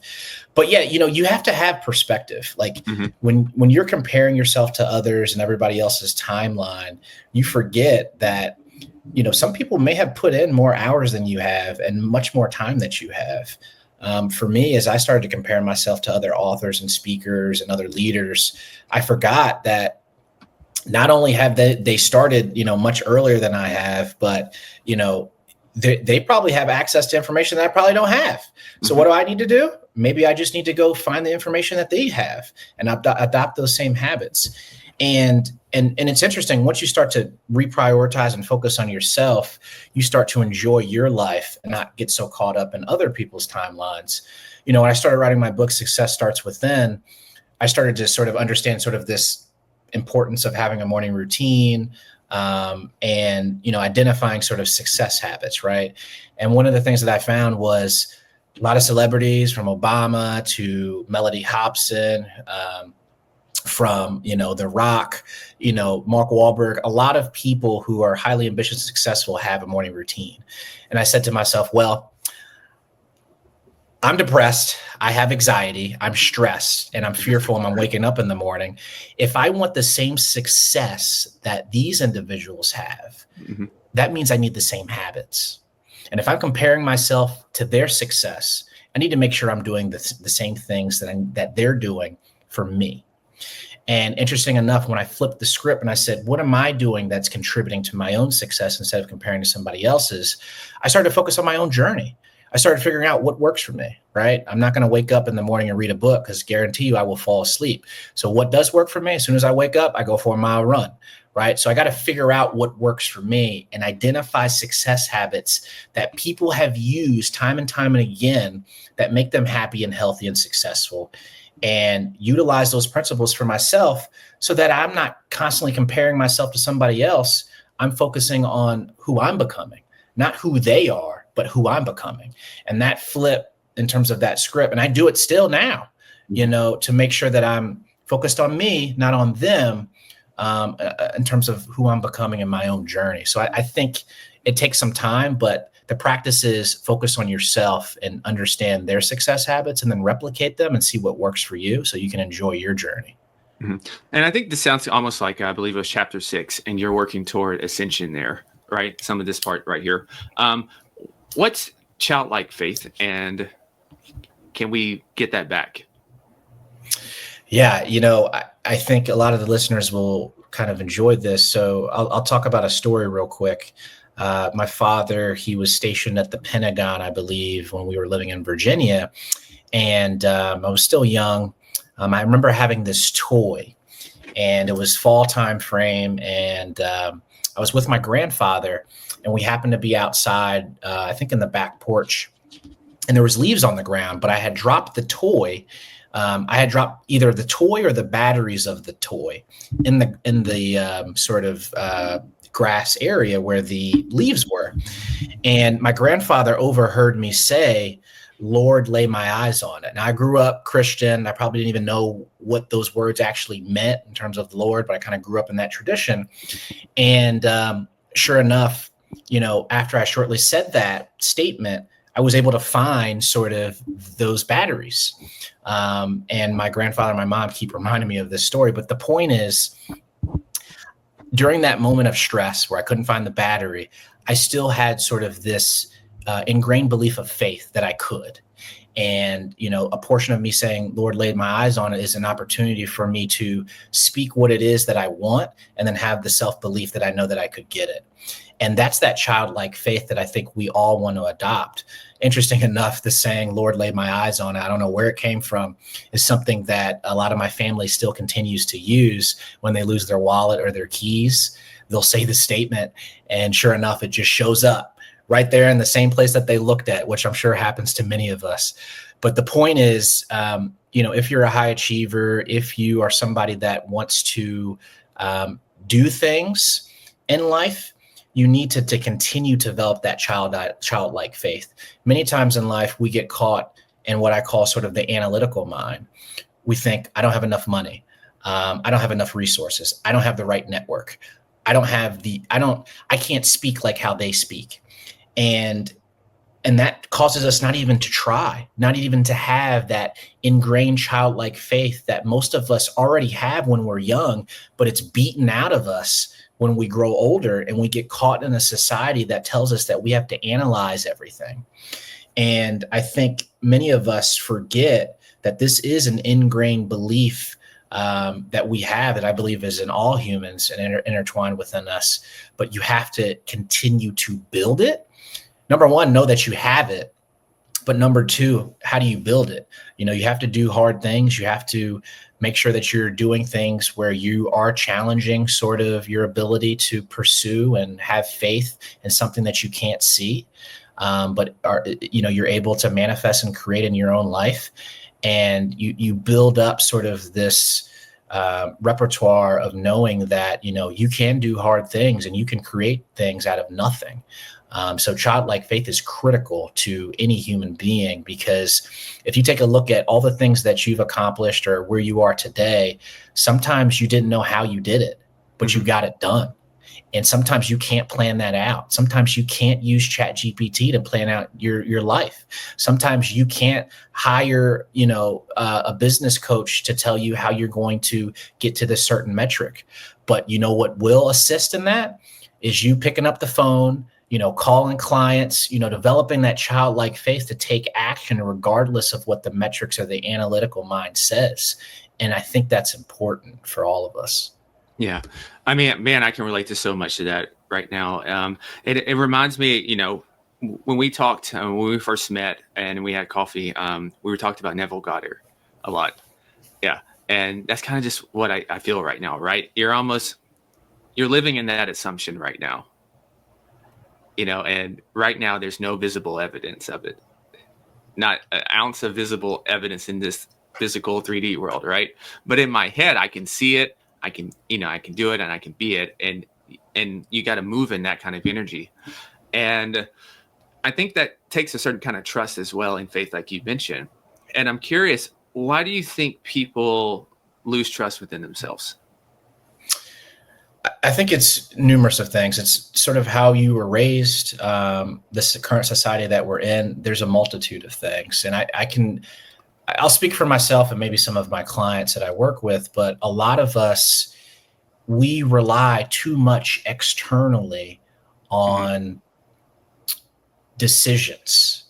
But yeah, you have to have perspective. Like when you're comparing yourself to others and everybody else's timeline, you forget that, some people may have put in more hours than you have and much more time that you have. For me, as I started to compare myself to other authors and speakers and other leaders, I forgot that not only have they started, much earlier than I have, but, they probably have access to information that I probably don't have. So what do I need to do? Maybe I just need to go find the information that they have and adopt those same habits. And it's interesting, once you start to reprioritize and focus on yourself, you start to enjoy your life and not get so caught up in other people's timelines. When I started writing my book, Success Starts Within, I started to sort of understand sort of this importance of having a morning routine, and, identifying sort of success habits, right? And one of the things that I found was a lot of celebrities, from Obama to Melody Hobson, from, The Rock, Mark Wahlberg, a lot of people who are highly ambitious and successful have a morning routine. And I said to myself, well, I'm depressed, I have anxiety, I'm stressed, and I'm fearful, and I'm waking up in the morning. If I want the same success that these individuals have, that means I need the same habits. And if I'm comparing myself to their success, I need to make sure I'm doing the same things that they're doing for me. And interesting enough, when I flipped the script and I said, what am I doing that's contributing to my own success instead of comparing to somebody else's, I started to focus on my own journey. I started figuring out what works for me, right? I'm not going to wake up in the morning and read a book, because guarantee you I will fall asleep. So what does work for me? As soon as I wake up, I go for a mile run, right? So I got to figure out what works for me and identify success habits that people have used time and time and again that make them happy and healthy and successful, and utilize those principles for myself so that I'm not constantly comparing myself to somebody else. I'm focusing on who I'm becoming, not who they are, but who I'm becoming. And that flip in terms of that script, and I do it still now, to make sure that I'm focused on me, not on them, in terms of who I'm becoming in my own journey. So I think it takes some time, but the practice is focus on yourself and understand their success habits, and then replicate them and see what works for you so you can enjoy your journey. And I think this sounds almost like, I believe it was chapter 6, and you're working toward ascension there, right? Some of this part right here. What's childlike faith, and can we get that back? Yeah, I think a lot of the listeners will kind of enjoy this. So I'll talk about a story real quick. My father, he was stationed at the Pentagon, I believe, when we were living in Virginia. And I was still young. I remember having this toy, and it was fall time frame. And I was with my grandfather, and we happened to be outside, I think in the back porch, and there was leaves on the ground, but I had dropped the toy. I had dropped either the toy or the batteries of the toy in the sort of grass area where the leaves were. And my grandfather overheard me say, "Lord, lay my eyes on it." Now, I grew up Christian. I probably didn't even know what those words actually meant in terms of the Lord, but I kind of grew up in that tradition. And sure enough, after I shortly said that statement, I was able to find sort of those batteries. And my grandfather and my mom keep reminding me of this story. But the point is, during that moment of stress where I couldn't find the battery, I still had sort of this ingrained belief of faith that I could. And, a portion of me saying, "Lord, laid my eyes on it," is an opportunity for me to speak what it is that I want, and then have the self-belief that I know that I could get it. And that's that childlike faith that I think we all want to adopt. Interesting enough, the saying, "Lord, lay my eyes on it," I don't know where it came from, is something that a lot of my family still continues to use when they lose their wallet or their keys. They'll say the statement, and sure enough, it just shows up right there in the same place that they looked at, which I'm sure happens to many of us. But the point is, if you're a high achiever, if you are somebody that wants to do things in life, you need to continue to develop that childlike faith. Many times in life, we get caught in what I call sort of the analytical mind. We think, I don't have enough money. I don't have enough resources. I don't have the right network. I can't speak like how they speak. And that causes us not even to try, not even to have that ingrained childlike faith that most of us already have when we're young, but it's beaten out of us when we grow older and we get caught in a society that tells us that we have to analyze everything. And I think many of us forget that this is an ingrained belief that we have, that I believe is in all humans and intertwined within us. But you have to continue to build it. Number one, know that you have it. But number two, how do you build it? You know, you have to do hard things. You have to make sure that you're doing things where you are challenging sort of your ability to pursue and have faith in something that you can't see. But you're able to manifest and create in your own life. And you build up sort of this repertoire of knowing that, you can do hard things and you can create things out of nothing. So childlike faith is critical to any human being, because if you take a look at all the things that you've accomplished or where you are today, sometimes you didn't know how you did it, but you got it done. And sometimes you can't plan that out. Sometimes you can't use ChatGPT to plan out your life. Sometimes you can't hire, a business coach to tell you how you're going to get to this certain metric. But you know what will assist in that is you picking up the phone, calling clients, developing that childlike faith to take action regardless of what the metrics or the analytical mind says. And I think that's important for all of us. Yeah. I mean, man, I can relate to so much of that right now. It reminds me, when we talked, when we first met and we had coffee, we were talking about Neville Goddard a lot. Yeah. And that's kind of just what I feel right now, right? You're living in that assumption right now, and right now there's no visible evidence of it. Not an ounce of visible evidence in this physical 3D world, right? But in my head, I can see it. I can do it and I can be it. And you got to move in that kind of energy. And I think that takes a certain kind of trust as well in faith, like you mentioned. And I'm curious, why do you think people lose trust within themselves? I think it's numerous of things. It's sort of how you were raised, this current society that we're in. There's a multitude of things. And I'll speak for myself and maybe some of my clients that I work with, but a lot of us, we rely too much externally on decisions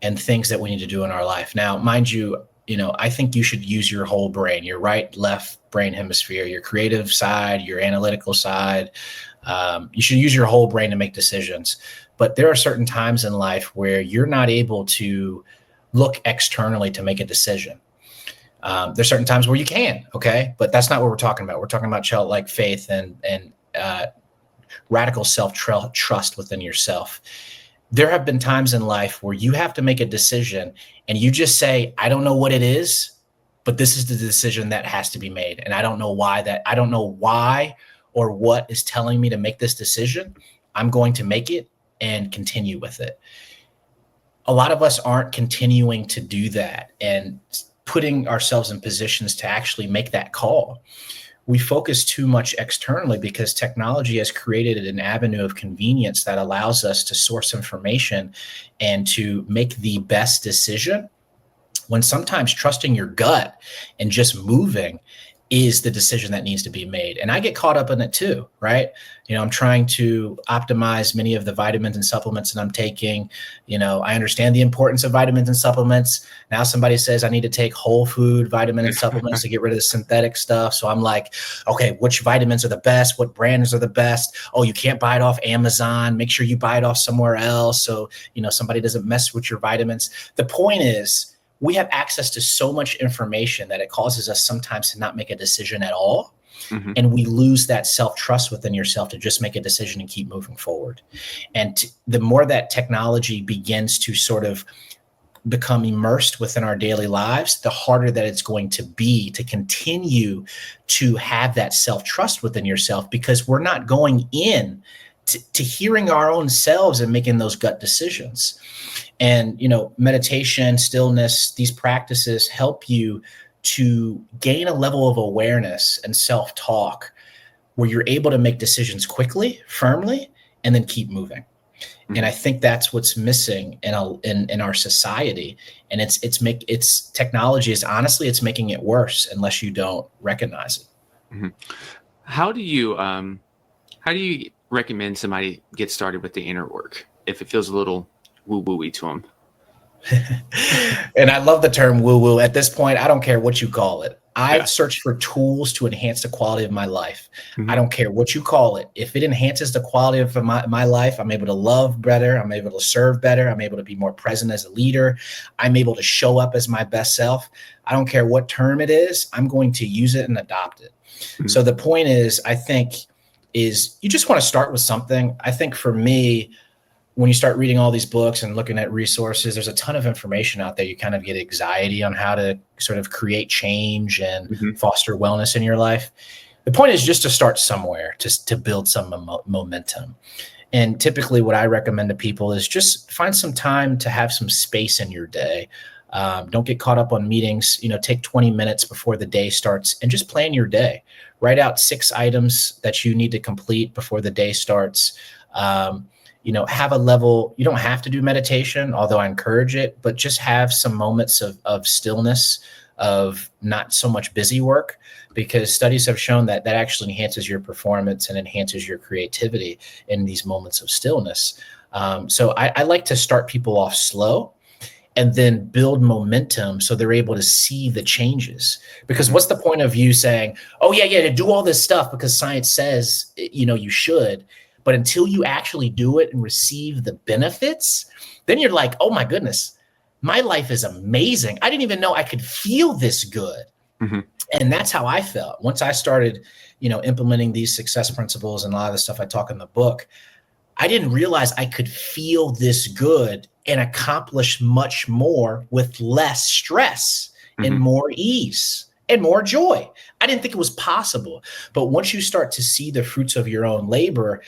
and things that we need to do in our life. Now, mind you, I think you should use your whole brain, your right, left brain hemisphere, your creative side, your analytical side. You should use your whole brain to make decisions. But there are certain times in life where you're not able to look externally to make a decision. There's certain times where you can, okay? But that's not what we're talking about. We're talking about childlike faith and radical self-trust within yourself. There have been times in life where you have to make a decision and you just say, I don't know what it is, but this is the decision that has to be made. And I don't know why or what is telling me to make this decision. I'm going to make it and continue with it. A lot of us aren't continuing to do that and putting ourselves in positions to actually make that call. We focus too much externally because technology has created an avenue of convenience that allows us to source information and to make the best decision, when sometimes trusting your gut and just moving is the decision that needs to be made. And I get caught up in it too, right? I'm trying to optimize many of the vitamins and supplements that I'm taking. I understand the importance of vitamins and supplements. Now somebody says I need to take whole food vitamin and supplements to get rid of the synthetic stuff. So I'm like, okay, which vitamins are the best? What brands are the best? Oh, you can't buy it off Amazon. Make sure you buy it off somewhere else. So, somebody doesn't mess with your vitamins. The point is, we have access to so much information that it causes us sometimes to not make a decision at all. Mm-hmm. And we lose that self-trust within yourself to just make a decision and keep moving forward. And the more that technology begins to sort of become immersed within our daily lives, the harder that it's going to be to continue to have that self-trust within yourself, because we're not going in to hearing our own selves and making those gut decisions. And, meditation, stillness, these practices help you to gain a level of awareness and self-talk where you're able to make decisions quickly, firmly, and then keep moving. And I think that's what's missing in our society. And it's technology is honestly, it's making it worse unless you don't recognize it. Mm-hmm. How do you recommend somebody get started with the inner work if it feels a little woo-woo-y to them? And I love the term woo-woo. At this point, I don't care what you call it. I search for tools to enhance the quality of my life. I don't care what you call it. If it enhances the quality of my life, I'm able to love better. I'm able to serve better. I'm able to be more present as a leader. I'm able to show up as my best self. I don't care what term it is. I'm going to use it and adopt it. So the point is, I think, is you just want to start with something. I think for me, when you start reading all these books and looking at resources, there's a ton of information out there. You kind of get anxiety on how to sort of create change and foster wellness in your life. The point is just to start somewhere, to build some momentum. And typically what I recommend to people is just find some time to have some space in your day. Don't get caught up on meetings. Take 20 minutes before the day starts and just plan your day. Write out 6 items that you need to complete before the day starts. Have a level, you don't have to do meditation, although I encourage it, but just have some moments of stillness, of not so much busy work, because studies have shown that actually enhances your performance and enhances your creativity in these moments of stillness. So I like to start people off slow and then build momentum so they're able to see the changes. Because what's the point of you saying, oh, yeah, to do all this stuff because science says, you should. But until you actually do it and receive the benefits, then you're like, oh my goodness, my life is amazing. I didn't even know I could feel this good. And that's how I felt. Once I started, implementing these success principles and a lot of the stuff I talk in the book, I didn't realize I could feel this good and accomplish much more with less stress and more ease and more joy. I didn't think it was possible. But once you start to see the fruits of your own labor,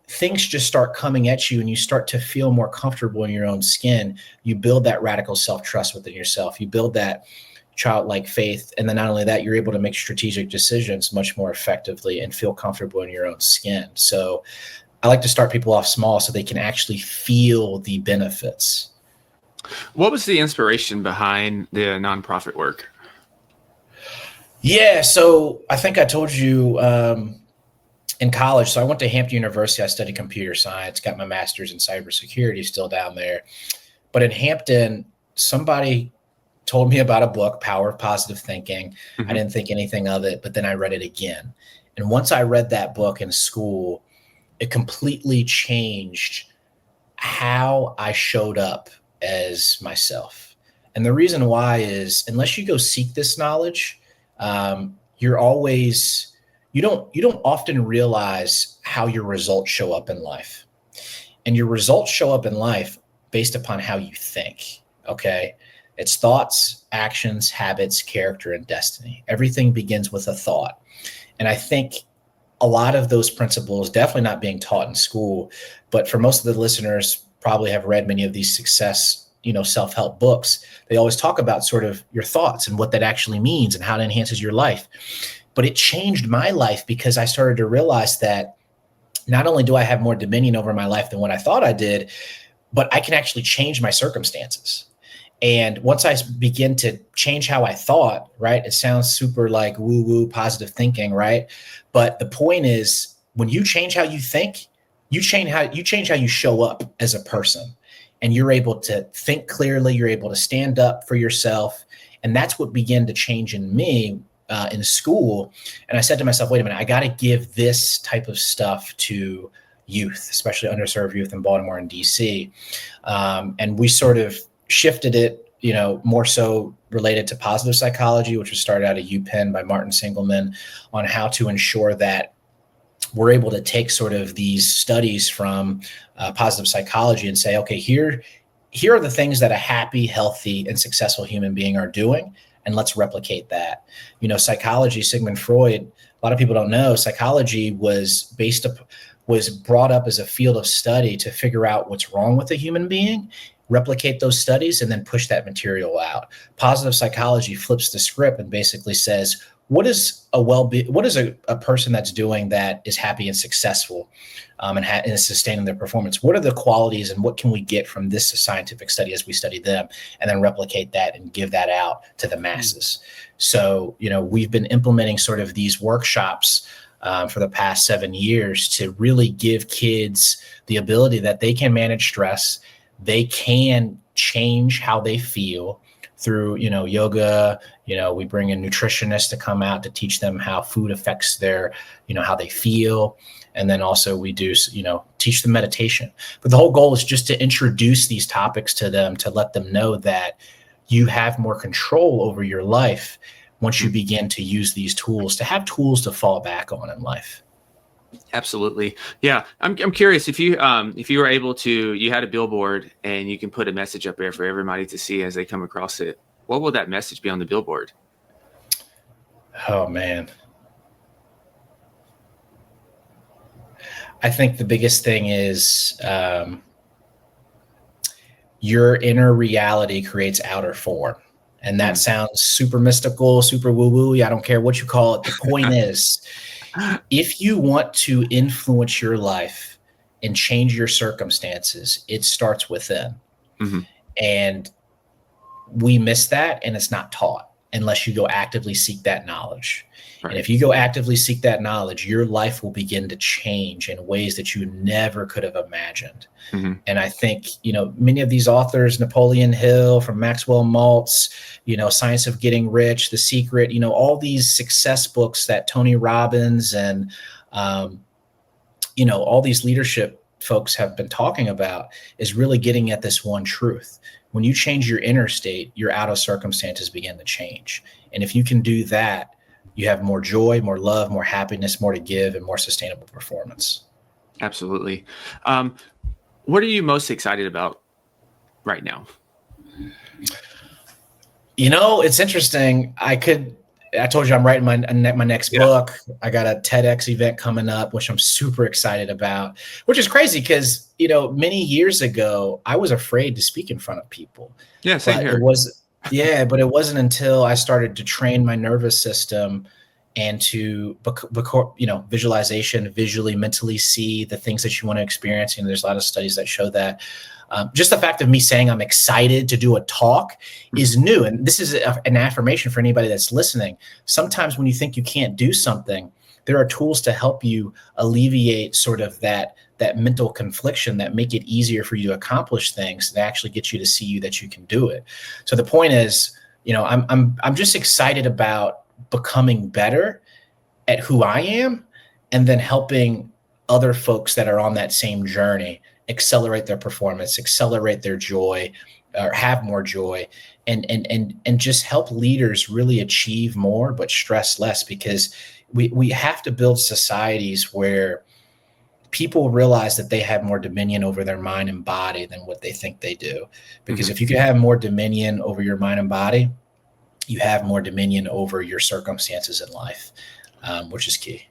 things just start coming at you and you start to feel more comfortable in your own skin. You build that radical self-trust within yourself. You build that childlike faith. And then not only that, you're able to make strategic decisions much more effectively and feel comfortable in your own skin. So I like to start people off small so they can actually feel the benefits. What was the inspiration behind the nonprofit work? Yeah, so I think I told you in college, so I went to Hampton University. I studied computer science, got my master's in cybersecurity, still down there. But in Hampton, somebody told me about a book, Power of Positive Thinking. I didn't think anything of it, but then I read it again. And once I read that book in school, it completely changed how I showed up as myself. And the reason why is, unless you go seek this knowledge, you don't often realize how your results show up in life. And your results show up in life based upon how you think. Okay. It's thoughts, actions, habits, character, and destiny. Everything begins with a thought. And I think a lot of those principles definitely not being taught in school, but for most of the listeners probably have read many of these success, self-help books. They always talk about sort of your thoughts and what that actually means and how it enhances your life. But it changed my life because I started to realize that not only do I have more dominion over my life than what I thought I did, but I can actually change my circumstances. And once I begin to change how I thought, right, it sounds super like woo-woo positive thinking, right? But the point is, when you change how you think, you change how you show up as a person. And you're able to think clearly, you're able to stand up for yourself. And that's what began to change in me in school. And I said to myself, wait a minute, I got to give this type of stuff to youth, especially underserved youth in Baltimore and DC. And we sort of shifted it, more so related to positive psychology, which was started out at UPenn by Martin Singelman, on how to ensure that we're able to take sort of these studies from positive psychology and say, okay, here are the things that a happy, healthy, and successful human being are doing, and let's replicate that. Psychology, Sigmund Freud, a lot of people don't know, psychology was brought up as a field of study to figure out what's wrong with a human being, replicate those studies, and then push that material out. Positive psychology flips the script and basically says, what is a person that's doing that is happy and successful, and is sustaining their performance? What are the qualities and what can we get from this scientific study as we study them, and then replicate that and give that out to the masses? So, we've been implementing sort of these workshops for the past 7 years to really give kids the ability that they can manage stress. They can change how they feel through, yoga. We bring in nutritionists to come out to teach them how food affects their, how they feel. And then also we do, teach them meditation. But the whole goal is just to introduce these topics to them, to let them know that you have more control over your life once you begin to use these tools, to have tools to fall back on in life. Absolutely. Yeah. I'm curious if you were able to, you had a billboard and you can put a message up there for everybody to see as they come across it. What will that message be on the billboard? Oh, man. I think the biggest thing is your inner reality creates outer form. And that sounds super mystical, super woo-woo. I don't care what you call it. The point is, if you want to influence your life and change your circumstances, it starts within. Mm-hmm. And we miss that, and it's not taught unless you go actively seek that knowledge. Right. And if you go actively seek that knowledge, your life will begin to change in ways that you never could have imagined. Mm-hmm. And I think, many of these authors, Napoleon Hill, from Maxwell Maltz, Science of Getting Rich, The Secret, all these success books that Tony Robbins and, all these leadership folks have been talking about, is really getting at this one truth. When you change your inner state, your outer circumstances begin to change. And if you can do that, you have more joy, more love, more happiness, more to give, and more sustainable performance. Absolutely. What are you most excited about right now? It's interesting. I told you I'm writing my next book. I got a TEDx event coming up, which I'm super excited about, which is crazy because, many years ago, I was afraid to speak in front of people. Yeah, same here. But it wasn't until I started to train my nervous system and to, visualization, visually, mentally see the things that you want to experience. And there's a lot of studies that show that. Just the fact of me saying I'm excited to do a talk is new. And this is an affirmation for anybody that's listening. Sometimes when you think you can't do something, there are tools to help you alleviate sort of that mental confliction that make it easier for you to accomplish things, that actually get you to see that you can do it. So the point is, I'm just excited about becoming better at who I am, and then helping other folks that are on that same journey accelerate their performance, accelerate their joy, or have more joy, and just help leaders really achieve more but stress less, because we have to build societies where people realize that they have more dominion over their mind and body than what they think they do. Because if you can have more dominion over your mind and body, you have more dominion over your circumstances in life, which is key.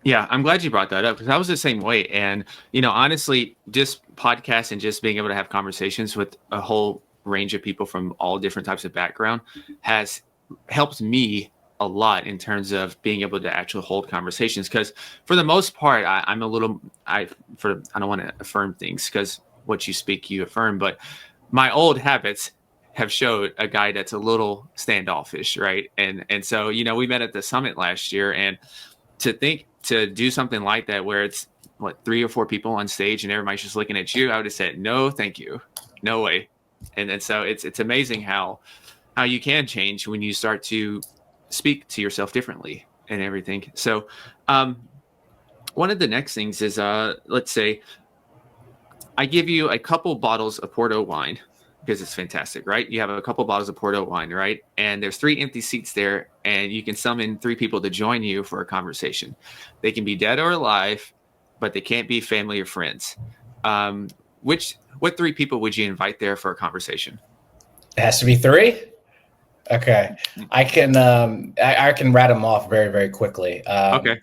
Yeah, I'm glad you brought that up, because I was the same way. And, honestly, just podcasts and just being able to have conversations with a whole range of people from all different types of background has helped me a lot in terms of being able to actually hold conversations. Because for the most part, I don't want to affirm things, because what you speak, you affirm. But my old habits have showed a guy that's a little standoffish, right? And so, we met at the summit last year, and to do something like that, where it's 3 or 4 people on stage and everybody's just looking at you, I would have said, no, thank you. No way. And so it's amazing how you can change when you start to speak to yourself differently and everything. So one of the next things is, let's say I give you a couple bottles of Porto wine, because it's fantastic, right? You have a couple bottles of Porto wine, right? And there's 3 empty seats there, and you can summon 3 people to join you for a conversation. They can be dead or alive, but they can't be family or friends. What 3 people would you invite there for a conversation? It has to be 3? Okay. I can rat them off very, very quickly. Okay.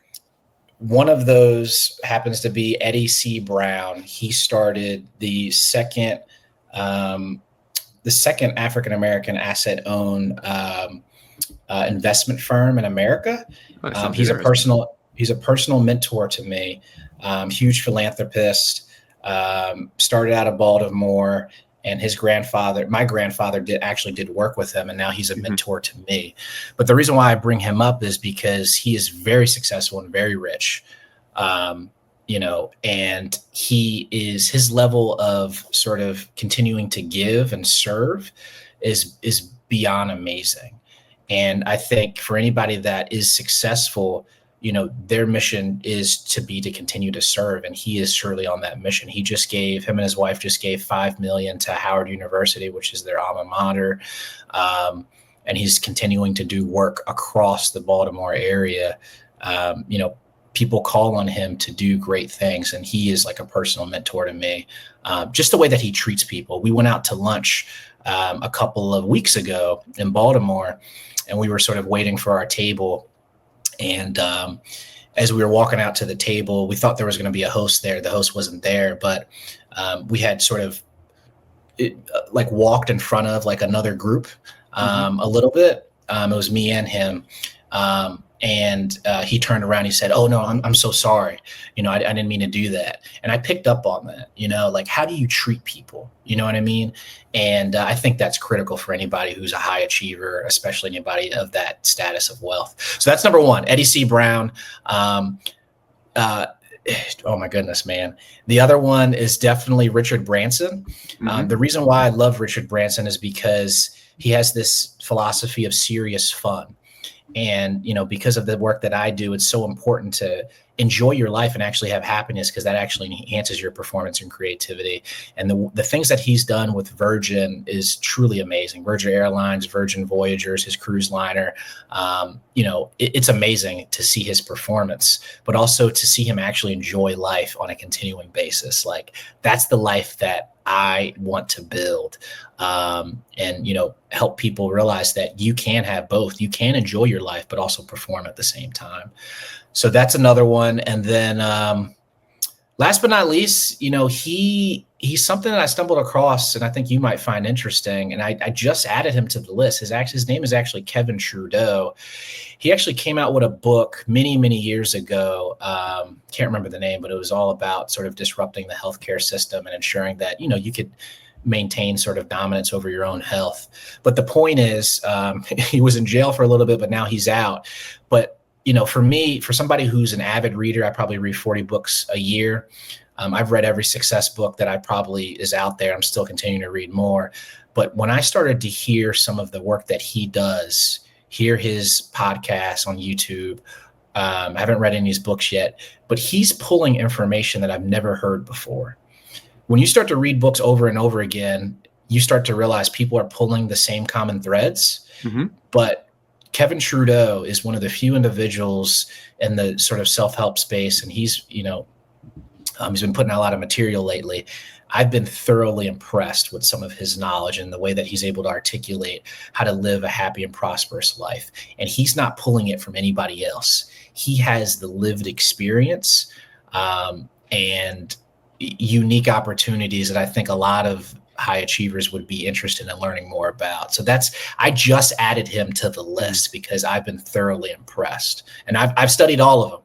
One of those happens to be Eddie C. Brown. He started the second African-American asset-owned investment firm in America. He's a personal mentor to me. Huge philanthropist. Started out of Baltimore, and my grandfather did work with him, and now he's a mentor to me. But the reason why I bring him up is because he is very successful and very rich. And his level of sort of continuing to give and serve is beyond amazing. And I think for anybody that is successful, their mission is to continue to serve. And he is surely on that mission. Him and his wife just gave $5 million to Howard University, which is their alma mater. And he's continuing to do work across the Baltimore area. People call on him to do great things, and he is like a personal mentor to me. Just the way that he treats people. We went out to lunch a couple of weeks ago in Baltimore, and we were sort of waiting for our table. And as we were walking out to the table, we thought there was going to be a host there. The host wasn't there, but we had sort of walked in front of like another group a little bit. It was me and him. And he turned around, he said, "Oh no, I'm so sorry. I didn't mean to do that." And I picked up on that, how do you treat people? You know what I mean? And I think that's critical for anybody who's a high achiever, especially anybody of that status of wealth. So that's number one, Eddie C. Brown. Oh my goodness, man. The other one is definitely Richard Branson. The reason why I love Richard Branson is because he has this philosophy of serious fun. And, because of the work that I do, it's so important to enjoy your life and actually have happiness, because that actually enhances your performance and creativity. And the things that he's done with Virgin is truly amazing. Virgin Airlines, Virgin Voyagers, his cruise liner, it's amazing to see his performance, but also to see him actually enjoy life on a continuing basis. Like, that's the life that I want to build, and help people realize that you can have both. You can enjoy your life, but also perform at the same time. So that's another one. And then last but not least, he's something that I stumbled across, and I think you might find interesting. And I just added him to the list. His name is actually Kevin Trudeau. He actually came out with a book many, many years ago. Can't remember the name, but it was all about sort of disrupting the healthcare system and ensuring that, you could maintain sort of dominance over your own health. But the point is, he was in jail for a little bit, but now he's out. But, for me, for somebody who's an avid reader, I probably read 40 books a year. I've read every success book that I probably is out there. I'm still continuing to read more. But when I started to hear some of the work that he does, hear his podcasts on YouTube, I haven't read any of his books yet, but he's pulling information that I've never heard before. When you start to read books over and over again, you start to realize people are pulling the same common threads. But Kevin Trudeau is one of the few individuals in the sort of self-help space, and he's been putting out a lot of material lately. I've been thoroughly impressed with some of his knowledge and the way that he's able to articulate how to live a happy and prosperous life. And he's not pulling it from anybody else. He has the lived experience and unique opportunities that I think a lot of high achievers would be interested in learning more about. So I just added him to the list because I've been thoroughly impressed, and I've studied all of them.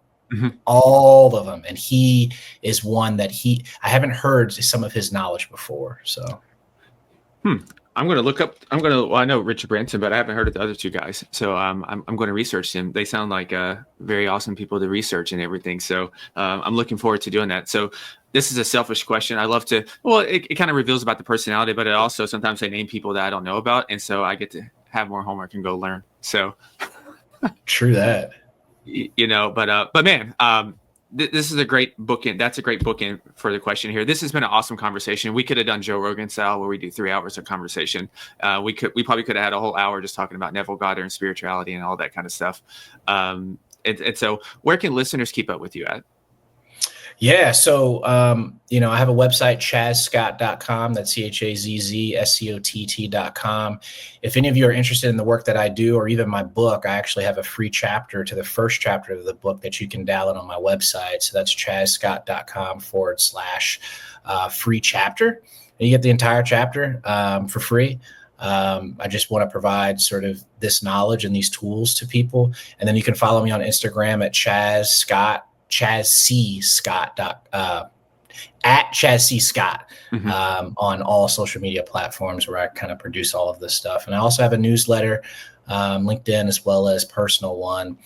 All of them. And he is one that I haven't heard some of his knowledge before. So I'm going to look up, I know Richard Branson, but I haven't heard of the other two guys. So I'm going to research them. They sound like very awesome people to research and everything. So I'm looking forward to doing that. So this is a selfish question. I love to, it kind of reveals about the personality, but it also sometimes they name people that I don't know about. And so I get to have more homework and go learn. So true that. But man, this is a great bookend. That's a great bookend for the question here. This has been an awesome conversation. We could have done Joe Rogan style where we do 3 hours of conversation. We probably could have had a whole hour just talking about Neville Goddard and spirituality and all that kind of stuff. And so where can listeners keep up with you at? Yeah. So, I have a website, chazzscott.com. That's CHAZZSCOTT.com. If any of you are interested in the work that I do, or even my book, I actually have a free chapter to the first chapter of the book that you can download on my website. So that's chazzscott.com/free chapter. And you get the entire chapter for free. I just want to provide sort of this knowledge and these tools to people. And then you can follow me on Instagram at Chazz Scott, Chazz C Scott, at Chazz C Scott, on all social media platforms where I kind of produce all of this stuff. And I also have a newsletter, LinkedIn, as well as personal one,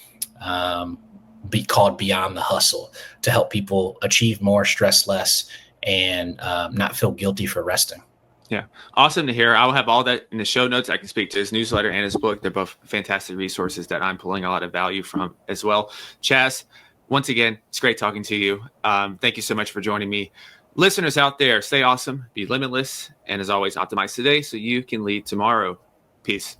called Beyond the Hustle, to help people achieve more, stress less, and not feel guilty for resting. Yeah. Awesome to hear. I'll have all that in the show notes. I can speak to his newsletter and his book. They're both fantastic resources that I'm pulling a lot of value from as well. Chazz, once again, it's great talking to you. Thank you so much for joining me. Listeners out there, stay awesome, be limitless, and as always, optimize today so you can lead tomorrow. Peace.